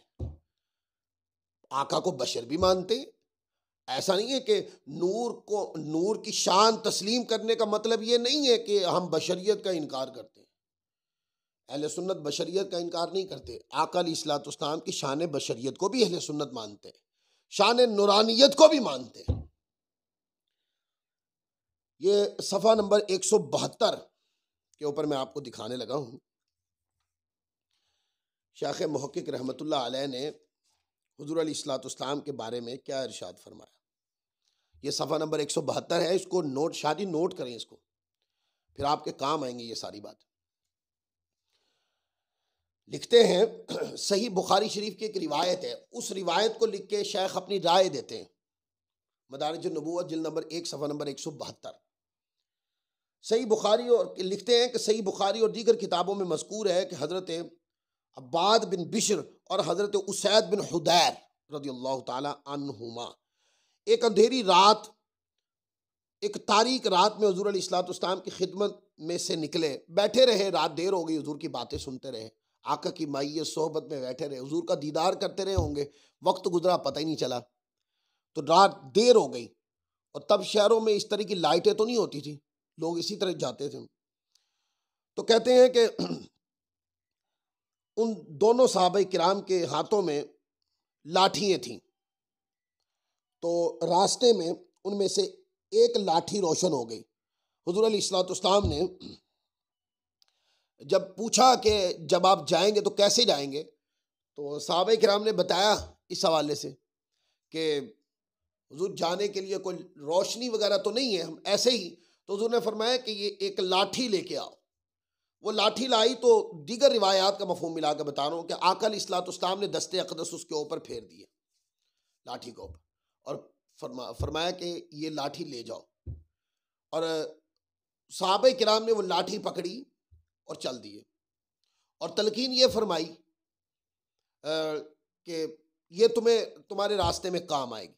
आका को बशर भी मानते। ऐसा नहीं है कि नूर की शान तस्लीम करने का मतलब ये नहीं है कि हम बशरियत का इनकार करते हैं। अहले सुन्नत बशरियत का इनकार नहीं करते। आका अलैहिस्सलाम की शान बशरियत को भी अहले सुन्नत मानते हैं, शान नूरानियत को भी मानते हैं। ये सफ़ा नंबर 172 के ऊपर मैं आपको दिखाने लगा हूँ। शेख मुहक्किक रहमतुल्लाह अलैह ने हुजूर अलैहिस्सलाम के बारे में क्या इरशाद फरमाया। ये सफ़ा नंबर 172 है। इसको नोट करें, इसको फिर आपके काम आएंगी ये सारी बात। लिखते हैं, सही बुखारी शरीफ की एक रिवायत है, उस रिवायत को लिख के शेख अपनी राय देते हैं। मदारिज नबूवत जिल्द नंबर 1 सफ़ा नंबर 172 सही बुखारी, और लिखते हैं कि सही बुखारी और दीगर किताबों में मज़कूर है कि हज़रत अब्बाद बिन बिश्र और हज़रत उसैद बिन हुदैर रज़ियल्लाहु ताला अन्हुमा एक अंधेरी रात, एक तारीक रात में हुजूर अलैहिस्सलाम की खिदमत में से निकले। बैठे रहे, रात देर हो गई, हुजूर की बातें सुनते रहे, आका की माइयत सोहबत में बैठे रहे, हुजूर का दीदार करते रहे होंगे। वक्त गुजरा पता ही नहीं चला, तो रात देर हो गई। और तब शहरों में इस तरह की लाइटें तो नहीं होती थी, लोग इसी तरह जाते थे। तो कहते हैं कि उन दोनों सहाबा किराम के हाथों में लाठियाँ थीं। तो रास्ते में उनमें से एक लाठी रोशन हो गई। हुजूर अलैहिस्सलाम ने जब पूछा कि जब आप जाएंगे तो कैसे जाएंगे, तो सहाबा किराम ने बताया इस हवाले से कि हुजूर जाने के लिए कोई रोशनी वगैरह तो नहीं है, हम ऐसे ही। तो हुजूर ने फरमाया कि ये एक लाठी लेके आओ। वो लाठी लाई तो दीगर रिवायात का मफहूम मिला कर बता रहा हूँ कि आका अलैहिस्सलाम ने दस्ते अक़दस उसके ऊपर फेर दिए, लाठी के ऊपर, और फरमाया कि ये लाठी ले जाओ। और सहाबा किराम ने वो लाठी पकड़ी और चल दिए, और तलकीन ये फरमाई कि ये तुम्हारे रास्ते में काम आएगी।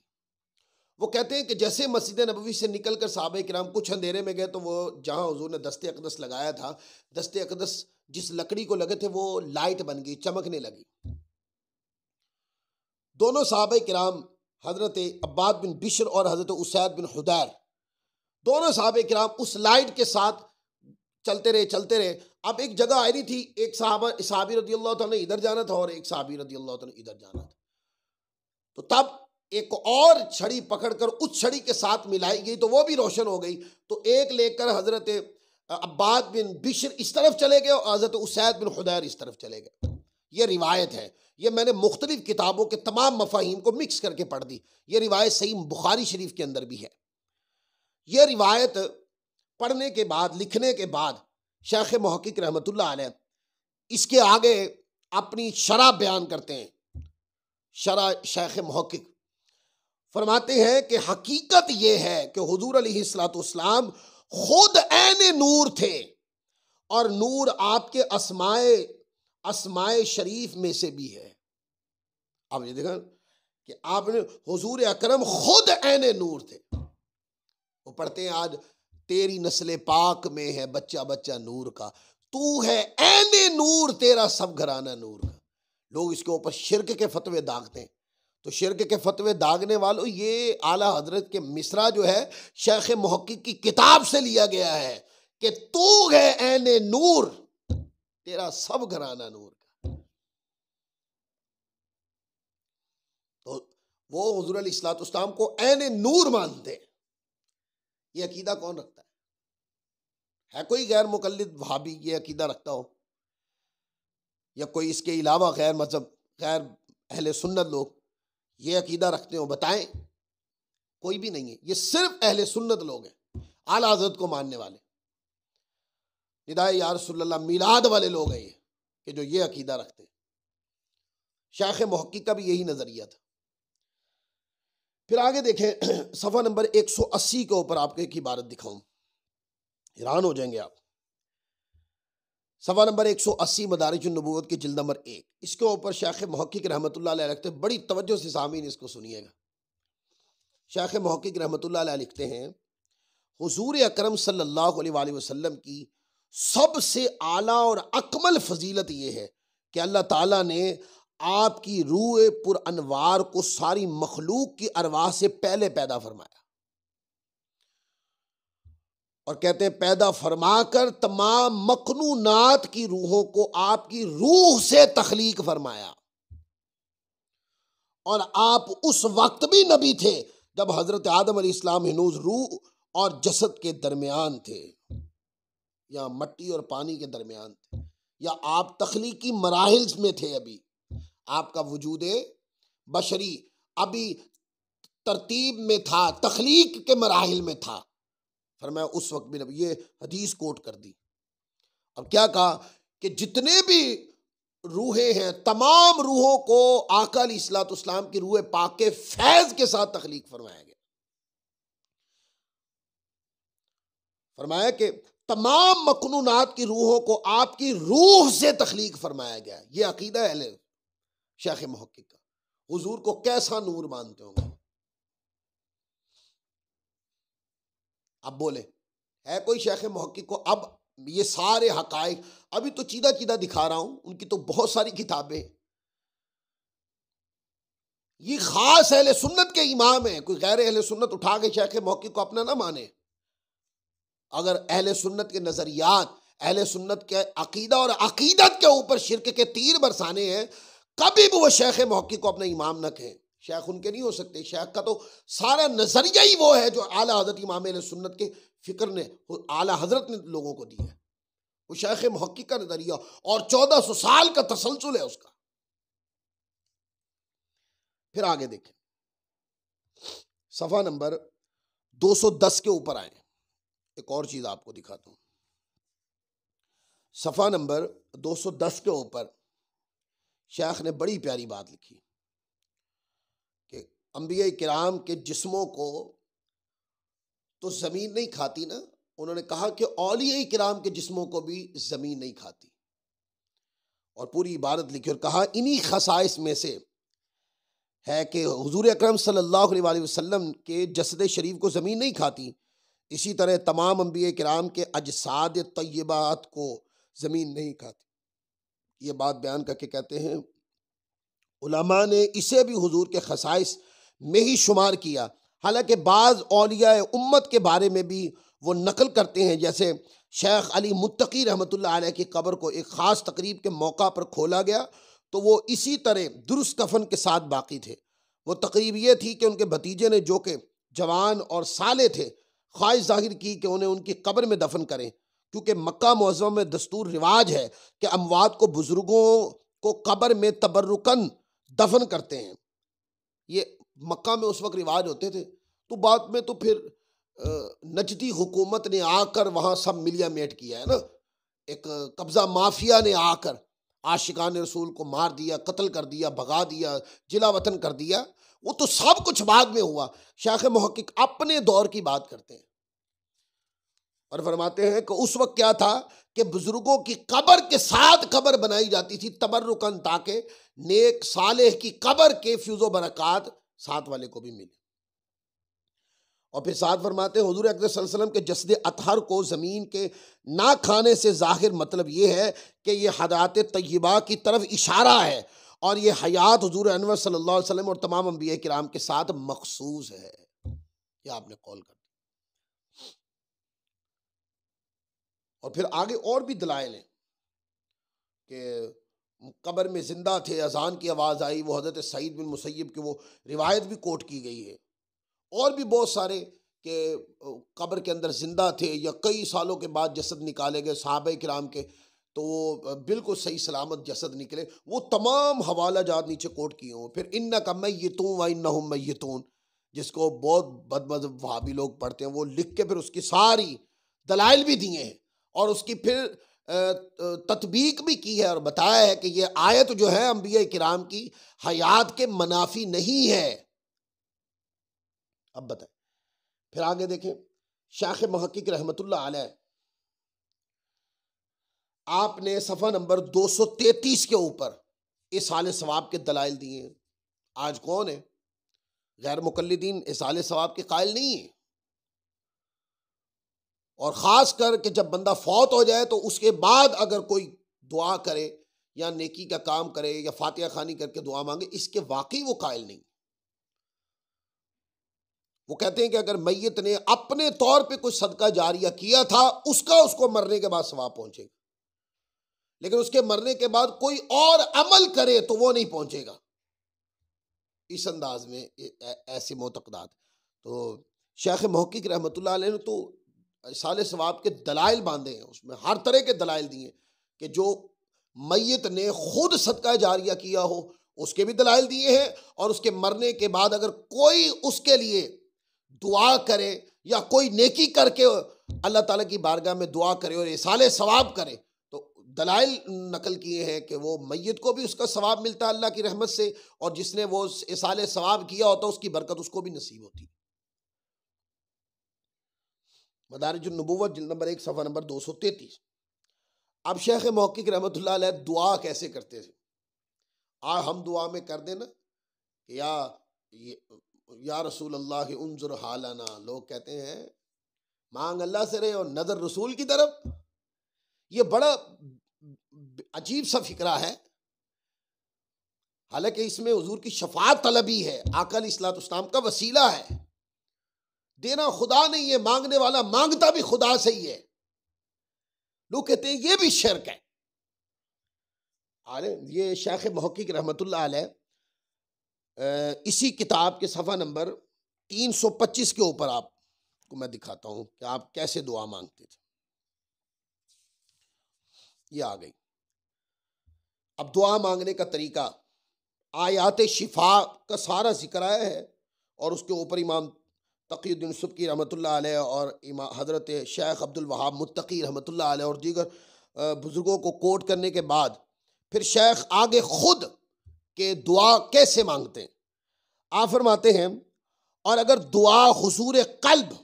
वो कहते हैं कि जैसे मस्जिद नबवी से निकल कर सहाबा किराम कुछ अंधेरे में गए, तो वो जहाँ हुजूर ने दस्ते अक़दस लगाया था, दस्ते अक़दस जिस लकड़ी को लगे थे वो लाइट बन गई, चमकने लगी। दोनों सहाबा किराम हज़रत अब्बाद बिन बिश्र और हज़रत उसैद बिन हुदैर दोनों साहबे किराम उस लाइट के साथ चलते रहे। अब एक जगह आई नहीं थी, एक सहाबी रदी अल्लाह तआला इधर जाना था और एक सहाबी रदी अल्लाह तआला इधर जाना था। तो तब एक और छड़ी पकड़कर उस छड़ी के साथ मिलाई गई तो वो भी रोशन हो गई। तो एक लेकर हजरत अब्बाद बिन बिश्र इस तरफ चले गए और हजरत उसैद बिन हुदैर इस तरफ चले गए। ये रिवायत है, ये मैंने मुख्तलिफ किताबों के तमाम मफाहिम को मिक्स करके पढ़ दी। ये रिवायत सही बुखारी शरीफ के अंदर भी है। यह रिवायत पढ़ने के बाद, लिखने के बाद शेख मुहक्किक रहमतुल्लाह अलैह इसके आगे अपनी शरह बयान करते हैं। शरह शेख मुहक्किक फरमाते हैं कि हकीकत यह है कि हुजूर अलैहिस्सलाम खुद ऐने नूर थे और नूर आपके अस्माए शरीफ में से भी है। अब ये देखा कि आपने हुजूर अकरम खुद ऐने नूर थे। वो पढ़ते हैं आज तेरी नस्ल पाक में है बच्चा बच्चा नूर का, तू है ऐने नूर तेरा सब घराना नूर का। लोग इसके ऊपर शिर्क के फतवे दागते हैं। तो शिर्क के फतवे दागने वालों, ये आला हजरत के मिसरा जो है शेख मुहक्किक की किताब से लिया गया है कि तू है ऐने नूर तेरा सब घराना नूर का। तो वो हुजूर अलैहिस्सलाम को ऐने नूर मानते हैं। ये अकीदा कौन रखता है कोई गैर मुकल्लिद वहाबी ये अकीदा रखता हो, या कोई इसके अलावा गैर मजहब गैर अहले सुन्नत लोग ये अकीदा रखते हो? बताएं। कोई भी नहीं है, ये सिर्फ अहले सुन्नत लोग हैं, आला हज़रत को मानने वाले, निदाए या रसूलल्लाह मिलाद वाले लोग हैं ये, कि जो ये अकीदा रखते हैं। शेख मुहक्किक का भी यही नजरिया था। फिर आगे देखें, सफ़ा नंबर 180 के ऊपर आपको एक इबारत दिखाऊं, हैरान हो जाएंगे आप। सफ़ा नंबर 180 मदारिजुन नबूवत की जिल्द नंबर 1, इसके ऊपर शेख मुहक्किक रहमतुल्लाह अलैह लिखते हैं, बड़ी तवज्जो से सामीन इसको सुनिएगा। शेख मुहक्किक रहमतुल्लाह अलैह लिखते हैं, हुजूर अकरम सल्लल्लाहु अलैहि वसल्लम की सबसे आला और अकमल फजीलत यह है कि अल्लाह ताला ने आपकी रूह पुर अनवार को सारी मखलूक की अरवाह से पहले पैदा फरमाया। और कहते हैं पैदा फरमाकर तमाम मखनूनात की रूहों को आपकी रूह से तख्लीक फरमाया। और आप उस वक्त भी नबी थे जब हजरत आदम अलैहिस्सलाम हिनूज रूह और जसद के दरमियान थे, या मट्टी और पानी के दरमियान थे, या आप तख्लीकी मराहिल में थे। अभी आपका वजूदे बशरी अभी तरतीब में था, तख्लीक के मराहिल में था। फरमाया उस वक्त भी नबी। ये हदीस कोट कर दी। अब क्या कहा कि जितने भी रूहें हैं तमाम रूहों को आका अलैहिस्सलाम की रूह पाक के फैज के साथ तख्लीक फरमाया गया। फरमाया कि तमाम मखनूनात की रूहों को आपकी रूह से तख्लीक फरमाया गया। ये अकीदा है शेख मुहक्किक का। हुजूर को कैसा नूर मानते होंगे? अब बोले है कोई शेख मुहक्किक को? अब ये सारे हकाइक अभी तो चीदा चीदा दिखा रहा हूं, उनकी तो बहुत सारी किताबें। ये खास अहले सुन्नत के इमाम है, कोई गैर अहले सुन्नत उठा के शेख मुहक्किक को अपना ना माने। अगर अहले सुन्नत के नजरियात, अहले सुन्नत के अकीदा और अकीदत के ऊपर शिर्क के तीर बरसाने हैं, कभी भी वो शेख मुहक्किक को अपना इमाम न कहें। शेख उनके नहीं हो सकते। शेख का तो सारा नजरिया ही वो है जो आला हजरत इमाम अहले सुन्नत के फिक्र ने, आला हजरत ने लोगों को दिया है। वो शेख मुहक्किक का नजरिया और 1400 साल का तसलसल है उसका। फिर आगे देखें, सफा नंबर 210 के ऊपर आए। एक और चीज आपको दिखाता हूं। सफा नंबर 210 के ऊपर शेख ने बड़ी प्यारी बात लिखी कि अंबिया किराम के जिस्मों को तो जमीन नहीं खाती ना। उन्होंने कहा कि औलिया किराम के जिस्मों को भी जमीन नहीं खाती, और पूरी इबारत लिखी और कहा इन्हीं खसाइस में से है कि हुजूर अकरम सल्लल्लाहु अलैहि वसल्लम के जसद शरीफ को ज़मीन नहीं खाती, इसी तरह तमाम अंबिया किराम के अजसाद तय्यबात को ज़मीन नहीं खाती। ये बात बयान करके कहते हैं उलमा ने इसे भी हुजूर के खसाइस में ही शुमार किया। हालांकि बाज़ औलिया उम्मत के बारे में भी वो नकल करते हैं, जैसे शेख अली मुत्तकी रहमतुल्लाह अलैह की कब्र को एक ख़ास तकरीब के मौका पर खोला गया तो वो इसी तरह दुरुस्त कफन के साथ बाकी थे। वो तकरीब ये थी कि उनके भतीजे ने, जो कि जवान और साले थे, ख्वाहिश जाहिर की कि उन्हें उनकी कब्र में दफन करें, क्योंकि मक्का मुअज़्ज़मा में दस्तूर रिवाज है कि अमवात को, बुजुर्गों को कब्र में तबर्रुकन दफन करते हैं। ये मक्का में उस वक्त रिवाज होते थे। तो बाद में तो फिर नजदी हुकूमत ने आकर वहाँ सब मिलिया मेट किया है ना, एक कब्जा माफिया ने आकर आशिकान रसूल को मार दिया, कत्ल कर दिया, भगा दिया, जिला वतन कर दिया। वो तो सब कुछ बाद में हुआ। शेख मुहक्किक अपने दौर की बात करते हैं और फरमाते हैं कि उस वक्त क्या था कि बुजुर्गों की कब्र के साथ कब्र बनाई जाती थी तबर्रुकन, ताकि नेक सालेह की कब्र के फ्यूज़ो बरक़ात साथ वाले को भी मिले। और फिर साथ फरमाते हैं हुजूर अकरम सल्लल्लाहु अलैहि वसल्लम के जस्द अतहर को ज़मीन के ना खाने से ज़ाहिर मतलब ये है कि ये हदात तय्यबा की तरफ इशारा है और ये हयात हुजूर अनवर सल्लल्लाहु अलैहि वसल्लम और तमाम अंबिया किराम के साथ मखसूस है। ये आपने कॉल कर दिया। और फिर आगे और भी दलाइल हैं कि कब्र में जिंदा थे, अजान की आवाज़ आई, वो हज़रत सईद बिन मुसय्यब की वो रिवायत भी कोट की गई है। और भी बहुत सारे के कब्र के अंदर जिंदा थे या कई सालों के बाद जसद निकाले गए सहाबा किराम के, तो वो बिल्कुल सही सलामत जसद निकले। वो तमाम हवाला जात नीचे कोट किए हों। फिर इन्नका मय्यतून व इन्नहुम मय्यतून, जिसको बहुत बदमज़हब वहाबी लोग पढ़ते हैं, वो लिख के फिर उसकी सारी दलाइल भी दिए हैं और उसकी फिर तत्बीक भी की है और बताया है कि ये आयत जो है अंबिया किराम की हयात के मनाफी नहीं है। अब बताएं, फिर आगे देखें। शेख मुहक्किक रहमतुल्लाह अलैह, आपने सफ़ा नंबर 233 के ऊपर इस साल सवाब के दलाइल दिए हैं। आज कौन है गैर मुकल्लिदीन इस साल सवाब के कायल नहीं है। और ख़ास कर कि जब बंदा फौत हो जाए तो उसके बाद अगर कोई दुआ करे या नेकी का काम करे या फातिहा खानी करके दुआ मांगे, इसके वाकई वो कायल नहीं। वो कहते हैं कि अगर मैयत ने अपने तौर पे कुछ सदका जारिया किया था, उसका उसको मरने के बाद सवाब पहुंचेगा, लेकिन उसके मरने के बाद कोई और अमल करे तो वो नहीं पहुंचेगा। इस अंदाज में ऐसे मोतकदात। तो शेख मुहक्किक रहमतुल्लाह अलैह ने तो साल सवाब के दलाइल बांधे हैं, उसमें हर तरह के दलाइल दिए कि जो मैयत ने खुद सदका जारिया किया हो उसके भी दलाइल दिए हैं, और उसके मरने के बाद अगर कोई उसके लिए दुआ करे या कोई नेकी करके अल्लाह ताला की बारगाह में दुआ करे और इसाले सवाब करे, तो दलाइल नकल किए हैं कि वो मैयत को भी उसका सवाब मिलता है अल्लाह की रहमत से, और जिसने वो इसाले सवाब किया होता उसकी बरकत उसको भी नसीब होती। मदारिजुन नबुव्वत जिल्द नंबर 1 सफ़ा नंबर 233। अब शेख मुहक्किक रहमतुल्लाह अलैह दुआ कैसे करते थे। हम दुआ में कर देना कि या रसूल अल्लाह उन्जुर हालना, लोग कहते हैं मांग अल्लाह से रहे और नजर रसूल की तरफ। ये बड़ा अजीब सा फिक्रा है। हालांकि इसमें हुजूर की शफाअत तलबी है, आका अलैहिस्सलाम का वसीला है। देना खुदा नहीं है, मांगने वाला मांगता भी खुदा से ही है। लोग कहते हैं ये भी शिर्क है। अरे ये शेख मुहक्किक रहमतुल्लाह अलैह इसी किताब के सफ़ा नंबर 325 के ऊपर आपको मैं दिखाता हूं कि आप कैसे दुआ मांगते थे। ये आ गई। अब दुआ मांगने का तरीका, आयात शिफा का सारा जिक्र आया है और उसके ऊपर इमाम तक़ीउद्दीन सुब्की रहमतुल्लाह अलैह और हज़रत शेख अब्दुल वहाब मुत्तकी रहमतुल्लाह अलैह और दीगर बुज़ुर्गों को कोट करने के बाद फिर शेख आगे खुद के दुआ कैसे मांगते हैं। आप फरमाते हैं, और अगर दुआ हुजूर क़ल्ब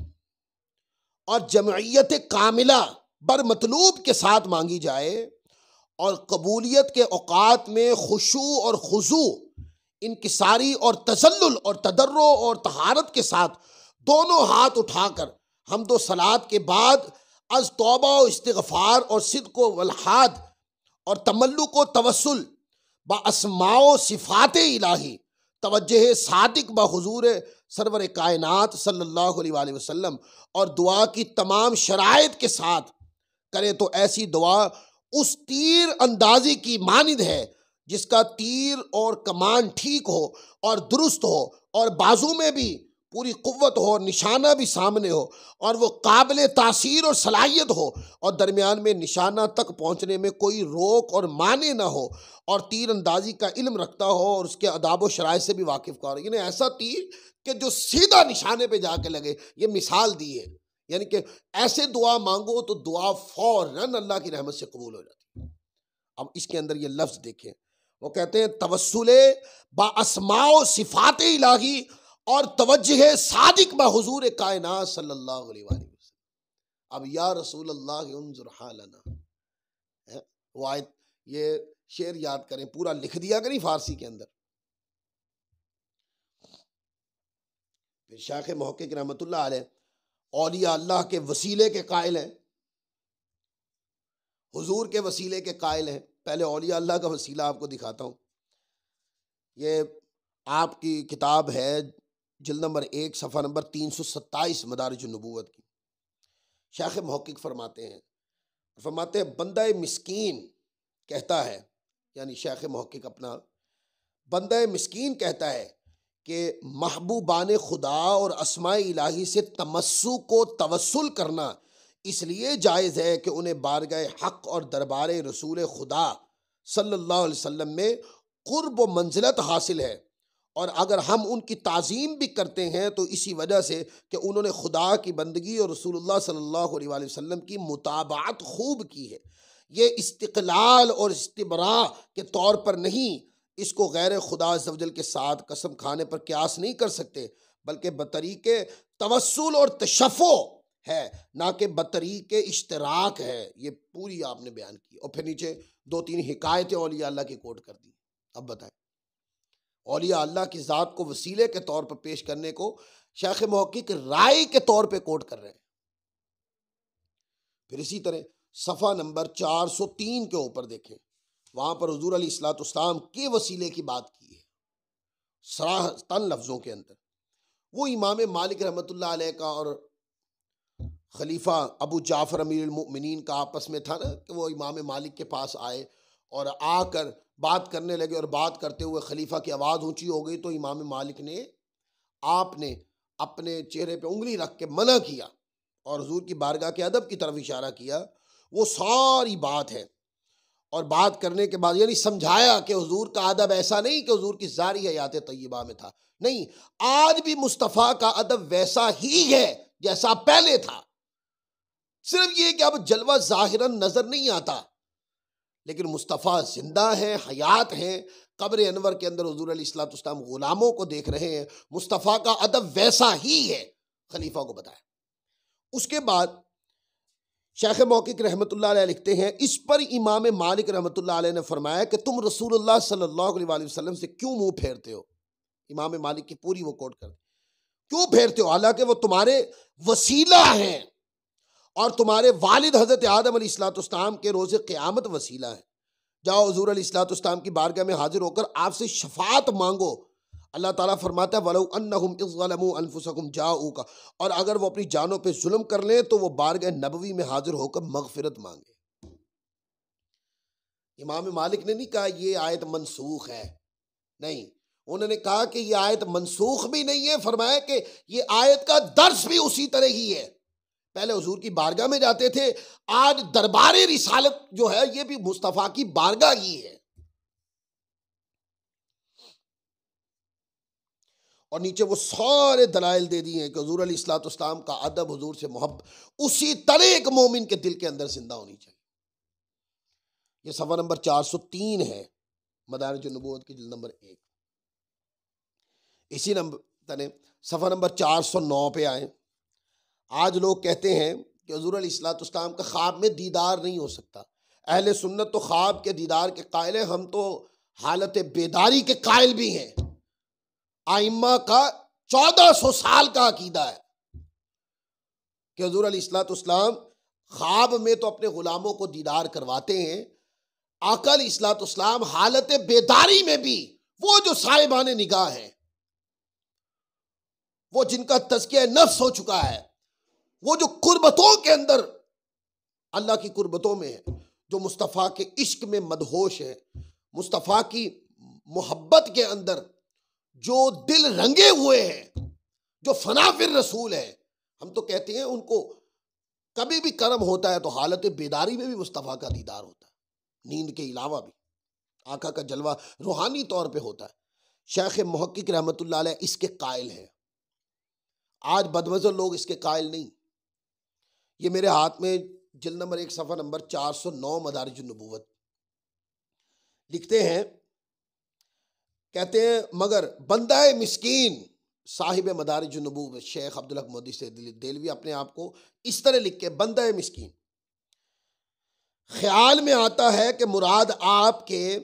और जमइयत कामिला बर मतलूब के साथ मांगी जाए और कबूलियत के औकात में खुशू और खुजू, इनकिसारी और तसल्लुल और तदर्रो और तहारत के साथ दोनों हाथ उठाकर हम्दो सलात के बाद अज तौबा व इस्तिग़फ़ार और सिद्क़ व वल्हाद और तमल्लुक व तवस्सुल ब अस्माओ सिफ़ात इलाही तवज्जुह सादिक ब हुज़ूर सरवर कायनात सल्लल्लाहु अलैहि वसल्लम और दुआ की तमाम शराइत के साथ करें तो ऐसी दुआ उस तीर अंदाजी की मानिंद है जिसका तीर और कमान ठीक हो और दुरुस्त हो और बाजू में भी पूरी कुव्वत हो और निशाना भी सामने हो और वो काबिल तासीर और सलाहियत हो और दरमियान में निशाना तक पहुंचने में कोई रोक और माने ना हो और तीर अंदाजी का इल्म रखता हो और उसके अदाब व शराइ से भी वाकिफ का हो, यानी ऐसा तीर कि जो सीधा निशाने पे जाके लगे। ये मिसाल दी है, यानी कि ऐसे दुआ मांगो तो दुआ फौरन अल्लाह की रहमत से कबूल हो जाती है। अब इसके अंदर ये लफ्ज देखें, वो कहते हैं तवस्सुले बा अस्माओ सिफात इलाही और तवज्जुह सादिक बा हुजूर कायनात सल्लल्लाहु अलैहि वसल्लम। अब या रसूल अल्लाह उन्जुर हालना, वो आयत, ये शेर याद करें, पूरा लिख दिया करें फारसी के अंदर। फिर शाख मुहक्किक रहमतुल्लाह अलैह औलिया अल्लाह के वसीले के कायल हैं, हुजूर के वसीले के कायल हैं। पहले औलिया अल्लाह का वसीला आपको दिखाता हूँ। ये आपकी किताब है जिल्द नंबर 1 सफ़ा नंबर 327 मदारिज नबूवत की। शाख मुहक्किक फरमाते हैं बंदा मिस्कीन कहता है, यानी शाख मुहक्किक अपना बंदा मिस्कीन कहता है कि महबूबान खुदा और अस्माए इलाही से तमस्सु को तवस्सुल करना इसलिए जायज़ है कि उन्हें बारगाह हक़ और दरबार रसूल खुदा सल्लल्लाहु अलैहि वसल्लम में क़ुर्ब व मंज़िलत हासिल है, और अगर हम उनकी ताज़ीम भी करते हैं तो इसी वजह से कि उन्होंने खुदा की बंदगी और रसूलुल्लाह सल्लल्लाहु अलैहि वसल्लम की मुताबात खूब की है। ये इस्तिक़लाल और इस्तिबरा के तौर पर नहीं, इसको गैर खुदा अज़्ज़वजल के साथ कसम खाने पर क़यास नहीं कर सकते, बल्कि बतरीके तवस्सुल और तशफ़्फ़ो है, ना कि बतरीके इश्तराक है। ये पूरी आपने बयान की और फिर नीचे 2-3 हिकायतें औलिया अल्लाह की कोट कर दी। अब बताएं, औलिया अल्लाह की ज़ात को वसीले के तौर पर पेश करने को शाख मुहक्किक राय के तौर पर कोट कर रहे हैं। फिर इसी तरह सफ़ा नंबर 403 के ऊपर देखें, वहाँ पर हुज़ूर अलैहिस्सलाम के वसीले की बात की है सराहतन लफ्ज़ों के अंदर। वो इमाम मालिक रहमतुल्लाह अलैह का और खलीफा अबू जाफ़र अमीरुल मोमिनीन का आपस में था ना, कि वो इमाम मालिक के पास आए और आकर बात करने लगे, और बात करते हुए खलीफा की आवाज़ ऊंची हो गई तो इमाम मालिक ने आपने अपने चेहरे पे उंगली रख के मना किया और हुजूर की बारगाह के अदब की तरफ इशारा किया। वो सारी बात है, और बात करने के बाद यानी समझाया कि हुजूर का अदब ऐसा नहीं कि हुजूर की ज़ारी हयात तय्यबा में था, नहीं, आज भी मुस्तफ़ा का अदब वैसा ही है जैसा पहले था। सिर्फ ये कि अब जलवा ज़ाहिरन नजर नहीं आता, लेकिन मुस्तफ़ा जिंदा है, हयात है। कब्र अनवर के अंदर हुजूर अलैहिस्सलाम गुलामों को देख रहे हैं। मुस्तफ़ा का अदब वैसा ही है, खलीफा को बताया। उसके बाद शेख मौकिक रहमतुल्लाह अलैह लिखते हैं, इस पर इमाम मालिक रहमतुल्लाह अलैह ने फरमाया कि तुम रसूलुल्लाह सल्लल्लाहु अलैहि वसल्लम से क्यों मुंह फेरते हो। इमाम मालिक की पूरी वो कोट कर, क्यों फेरते हो, हालांकि वो तुम्हारे वसीला हैं और तुम्हारे वालिद हज़रत आदम अलैहिस्सलाम के रोज़े क़यामत वसीला है। जाओ हुज़ूर अलैहिस्सलाम की बारगाह में हाजिर होकर आपसे शफ़ाअत मांगो। अल्लाह ताला फरमाता है वलौ अन्नहुम इज़ ज़लमू अनफुसहुम जाऊका, और अगर वो अपनी जानों पे जुल्म कर लें तो वो बारगाह नबवी में हाजिर होकर मग़फ़िरत मांगे। इमाम मालिक ने नहीं कहा ये आयत मनसूख है, नहीं, उन्होंने कहा कि ये आयत मनसूख भी नहीं है, फरमाया कि ये आयत का दर्स भी उसी तरह ही है। पहले हुजूर की बारगाह में जाते थे, आज दरबारे रिसालत जो है ये भी मुस्तफ़ा की बारगाह ही है। और नीचे वो सारे दलाइल दे दिए हैं कि हुजूर अलैहिस्सलाम का अदब, हुजूर से मोहब्बत उसी तरह एक मोमिन के दिल के अंदर जिंदा होनी चाहिए। ये सफ़ा नंबर 403 है मदारिज नबूवत की जिल्द नंबर 1। इसी नंबर सफ़ा नंबर 409 पे आए। आज लोग कहते हैं कि हुजूर अलैहिस्सलाम का ख्वाब में दीदार नहीं हो सकता। अहले सुन्नत तो ख्वाब के दीदार के कायल हैं, हम तो हालत बेदारी के कायल भी हैं। आइम्मा का 1400 साल का अकीदा है कि हुजूर अलैहिस्सलाम ख्वाब में तो अपने गुलामों को दीदार करवाते हैं, आका अलैहिस्सलाम हालत बेदारी में भी वो जो साहिबाने निगाह है वो जिनका तज़किया नफ्स हो चुका है, वो जो कुर्बतों के अंदर अल्लाह की कुर्बतों में है, जो मुस्तफ़ा के इश्क में मदहोश है, मुस्तफ़ा की मोहब्बत के अंदर जो दिल रंगे हुए हैं, जो फनाफिर रसूल है। हम तो कहते हैं उनको कभी भी कर्म होता है तो हालत बेदारी में भी मुस्तफ़ा का दीदार होता है, नींद के अलावा भी आका का जलवा रूहानी तौर पे होता है। शेख मुहक्किक रहमतुल्लाह अलैह इसके कायल हैं। आज बदमज़र लोग इसके कायल नहीं। ये मेरे हाथ में जिल्द नंबर 1 सफ़ा नंबर 409 मदारिजुन नबूवत लिखते हैं, कहते हैं मगर बंदा मिस्कीन साहिब मदारिजुन नबूवत शेख अब्दुल हक मोदी से देलवी अपने आप को इस तरह लिख के, बंदा मिस्कीन, ख्याल में आता है कि मुराद आपके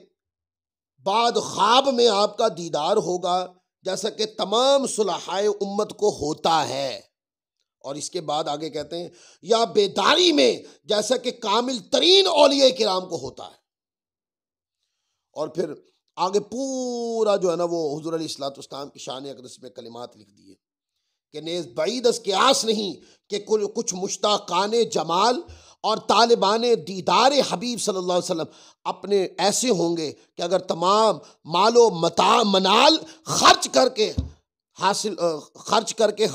बाद ख्वाब में आपका दीदार होगा, जैसा कि तमाम सुलहाए उम्मत को होता है। और इसके बाद आगे कहते हैं या बेदारी में जैसा कि कामिल तरीन औलिया किराम को होता है। और फिर आगे पूरा जो है ना वो हुज़ूर अलैहिस्सलाम की शान अक़दस में कलिमात लिख दिए कि नेज़ बईदस के आस नहीं कि कुछ मुश्ताकाने जमाल और तालिबान दीदार हबीब सल्लल्लाहु अलैहि वसल्लम अपने ऐसे होंगे कि अगर तमाम मालो मता मनाल खर्च करके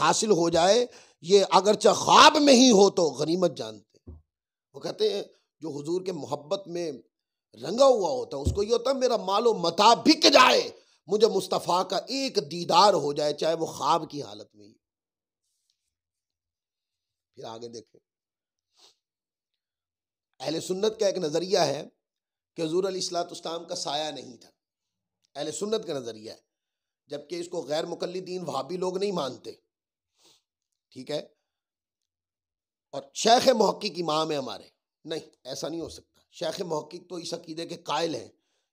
हासिल हो जाए, ये अगरचा ख्वाब में ही हो तो गनीमत जानते। वो कहते हैं जो हुजूर के मोहब्बत में रंगा हुआ होता है उसको ये होता है मेरा मालो मता बिक जाए, मुझे मुस्तफ़ा का एक दीदार हो जाए, चाहे वो ख्वाब की हालत में ही। फिर आगे देखें, अहले सुन्नत का एक नज़रिया है कि हुज़ूर अलैहिस्सलाम का साया नहीं था। अहले सुन्नत का नज़रिया है, जबकि इसको गैर मुकल्लिदीन वहाबी लोग नहीं मानते। ठीक है, और शेख मुहक्किक इमाम है हमारे, नहीं ऐसा नहीं हो सकता। शेख मुहक्किक तो इस अकीदे के कायल हैं।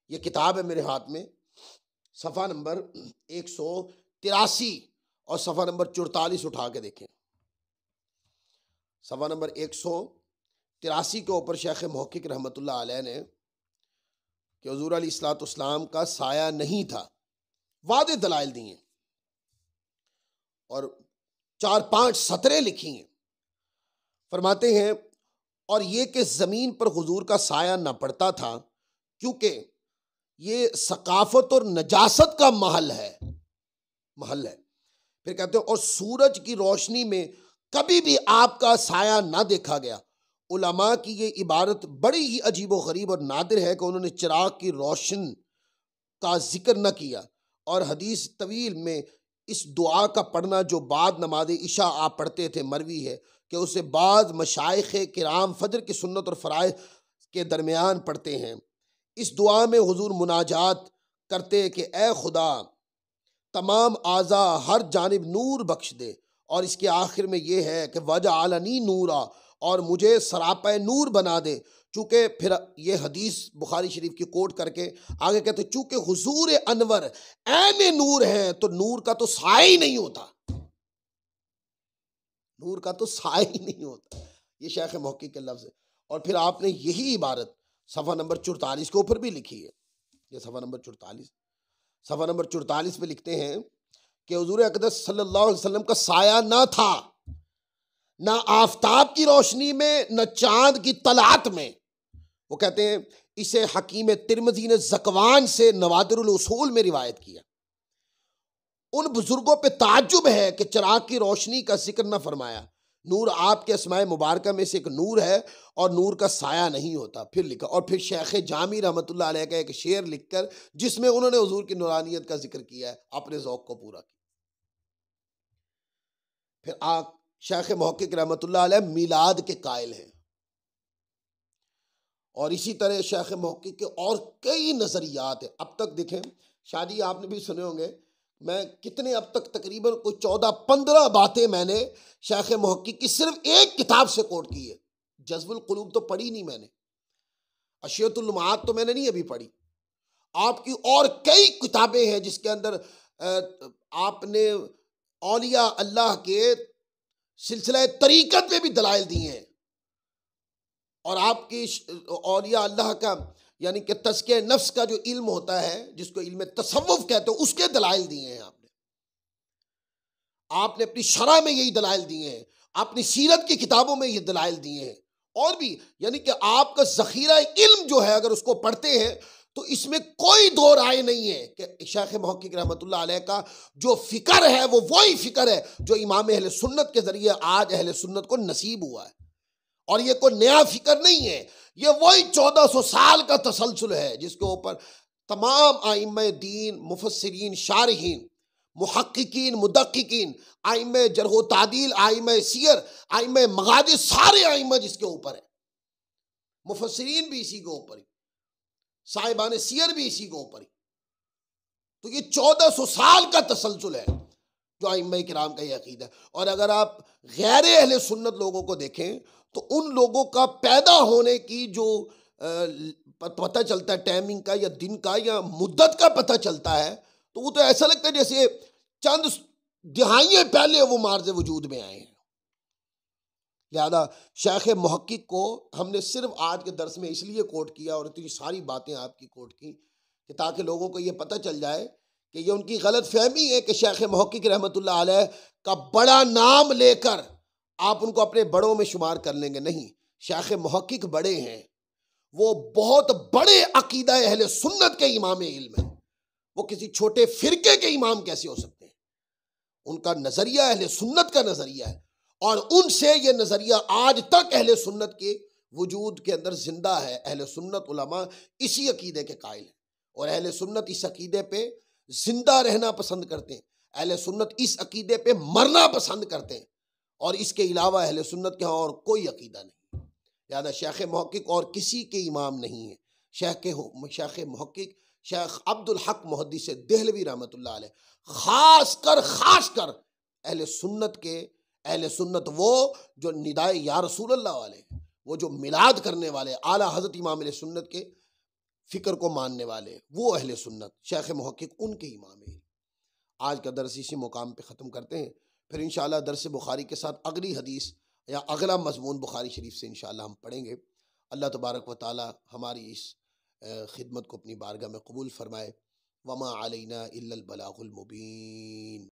ये किताब है मेरे हाथ में, सफ़ा नंबर 183 और सफ़ा नंबर 44 उठा के देखें। सफ़ा नंबर 183 के ऊपर शेख मुहक्किक रहमतुल्लाह अलैह ने कि हुज़ूर अलैहिस्सलाम का साया नहीं था, वादे दलाइल दिए और 4-5 सतरें लिखी हैं। फरमाते हैं और ये कि ज़मीन पर हुजूर का साया न पड़ता था क्योंकि ये सकाफत और नजासत का महल है। फिर कहते हैं और सूरज की रोशनी में कभी भी आपका साया ना देखा गया। उलमा की ये इबारत बड़ी ही अजीब व गरीब और नादिर है कि उन्होंने चिराग की रोशन का जिक्र न किया। और हदीस तवील में इस दुआ का पढ़ना जो बाद नमाज इशा आप पढ़ते थे मरवी है कि उसे बाद मशाइख किराम फजर की सुन्नत और फ़राइज़ के दरमियान पढ़ते हैं। इस दुआ में हुजूर मुनाजात करते कि ए खुदा तमाम आज़ा हर जानिब नूर बख्श दे, और इसके आखिर में ये है कि वजअलनी नूरा, और मुझे सरापा नूर बना दे। चूँकि फिर ये हदीस बुखारी शरीफ की कोट करके आगे कहते चूँकि हुजूर अनवर ऐन नूर हैं तो नूर का तो साया ही नहीं होता, नूर का तो साया ही नहीं होता। ये शेख मुहक्किक के लफ्ज़ है। और फिर आपने यही इबारत सफ़ा नंबर 44 के ऊपर भी लिखी है। ये सफ़ा नंबर 44 पे लिखते हैं कि हुजूर अक़दस सल्लल्लाहु अलैहि वसल्लम का साया ना था, ना आफताब की रोशनी में, न चांद की तलात में। वो कहते हैं इसे हकीम तिरमिज़ी ने ज़कवान से नवादिरुल उसूल में रिवायत किया। उन बुजुर्गों पे ताज्जुब है कि चिराग की रोशनी का जिक्र न फरमाया। नूर आपके अस्माए मुबारका में से एक नूर है और नूर का साया नहीं होता। फिर लिखा, और फिर शेख जामी रहमतुल्लाह अलैह का एक शेर लिखकर जिसमें उन्होंने हुजूर की नूरानियत का जिक्र किया है, अपने ज़ौक़ को पूरा किया। फिर शेख मुहक्किक रहमतुल्लाह अलैह मीलाद के कायल हैं। और इसी तरह शेख मुहक्किक के और कई नज़रियात हैं। अब तक देखें, शादी आपने भी सुने होंगे, मैं कितने अब तक तकरीबन कोई 14-15 बातें मैंने शेख मुहक्किक की सिर्फ एक किताब से कोट की है। जज़्बुल क़ुलूब तो पढ़ी नहीं मैंने, अशियतुल लुमात तो मैंने नहीं अभी पढ़ी। आपकी और कई किताबें हैं जिसके अंदर आपने औलिया अल्लाह के सिलसिला तरीक़त में भी दलाइल दिए हैं, और आपकी औलिया अल्लाह का यानी कि तज़किया नफ्स का जो इल्म होता है जिसको इल्म तसव्वुफ़ कहते हैं उसके दलाइल दिए हैं आपने। आपने अपनी शरह में यही दलाइल दिए हैं, अपनी सीरत की किताबों में ये दलाइल दिए हैं, और भी, यानी कि आपका ज़ख़ीरा इल्म जो है अगर उसको पढ़ते हैं तो इसमें कोई दो राय नहीं है कि शेख मुहक्किक रहमतुल्लाह अलैह का जो फ़िक्र है वो वही फ़िक्र है जो इमाम अहले सुन्नत के ज़रिए आज अहले सुन्नत को नसीब हुआ है। और ये कोई नया फ़िक्र नहीं है, ये वही 1400 साल का तसलसल है जिसके ऊपर तमाम आइम्मे दीन, मुफस्सिरीन, शारहीन, मुहक्किकीन, मुदक्किकीन, आइम्मे जरह व तादील, आइम्मे सियर, आइम्मे मगाज़ी, सारे आइम्मे जिसके ऊपर है, मुफस्सिरीन भी इसी के ऊपर ही, साहिबान सियर भी इसी के ऊपर ही। तो ये 1400 साल का तसलसल है जो आइम्मा किराम का ये अकीदा है। और अगर आप गैर अहले सुन्नत लोगों को देखें तो उन लोगों का पैदा होने की जो पता चलता है टाइमिंग का या दिन का या मुद्दत का पता चलता है, तो वो तो ऐसा लगता है जैसे चंद दिहाइयाँ पहले वो मार्ज़ वजूद में आए हैं। लिहाजा शेख मुहक्किक को हमने सिर्फ आज के दर्स में इसलिए कोट किया और इतनी सारी बातें आपकी कोट की कि ताकि लोगों को ये पता चल जाए कि ये उनकी गलत फहमी है कि शेख मुहक्किक रहमतुल्लाह अलैह का बड़ा नाम लेकर आप उनको अपने बड़ों में शुमार कर लेंगे। नहीं, शेख मुहक्किक बड़े हैं, वो बहुत बड़े अकीदा अहले सुन्नत के इमाम इल्म हैं। वो किसी छोटे फिरके के इमाम कैसे हो सकते हैं? उनका नज़रिया अहले सुन्नत का नज़रिया है और उनसे ये नज़रिया आज तक अहले सुन्नत के वजूद के अंदर जिंदा है। अहले सुन्नत उलमा इसी अकीदे के कायल हैं और अहले सुन्नत इस अकीदे पे जिंदा रहना पसंद करते हैं। अहले सुन्नत इस अकीदे पे मरना पसंद करते हैं और इसके अलावा अहले सुन्नत के यहाँ और कोई अकीदा नहीं। लिहाजा शेख मुहक्किक और किसी के इमाम नहीं है। शेख मुहक्किक शेख अब्दुल हक मुहद्दिस देहलवी रहमतुल्लाह अलैह खास कर अहले सुन्नत वो जो निदाए या रसूल अल्लाह वाले, वो जो मिलाद करने वाले, आला हज़रत इमाम अहले सुन्नत के फ़िक्र को मानने वाले, वो अहले सुन्नत शेख मुहक्किक उनके इमाम हैं। आज का दर्स इसी मुकाम पे ख़त्म करते हैं, फिर इंशाअल्लाह दर्स बुखारी के साथ अगली हदीस या अगला मज़मून बुखारी शरीफ से इंशाअल्लाह हम पढ़ेंगे। अल्लाह तबारक व तआला हमारी इस खिदमत को अपनी बारगाह में कबूल फरमाए। वमा अलैना इल्लल बलागुल मुबीन।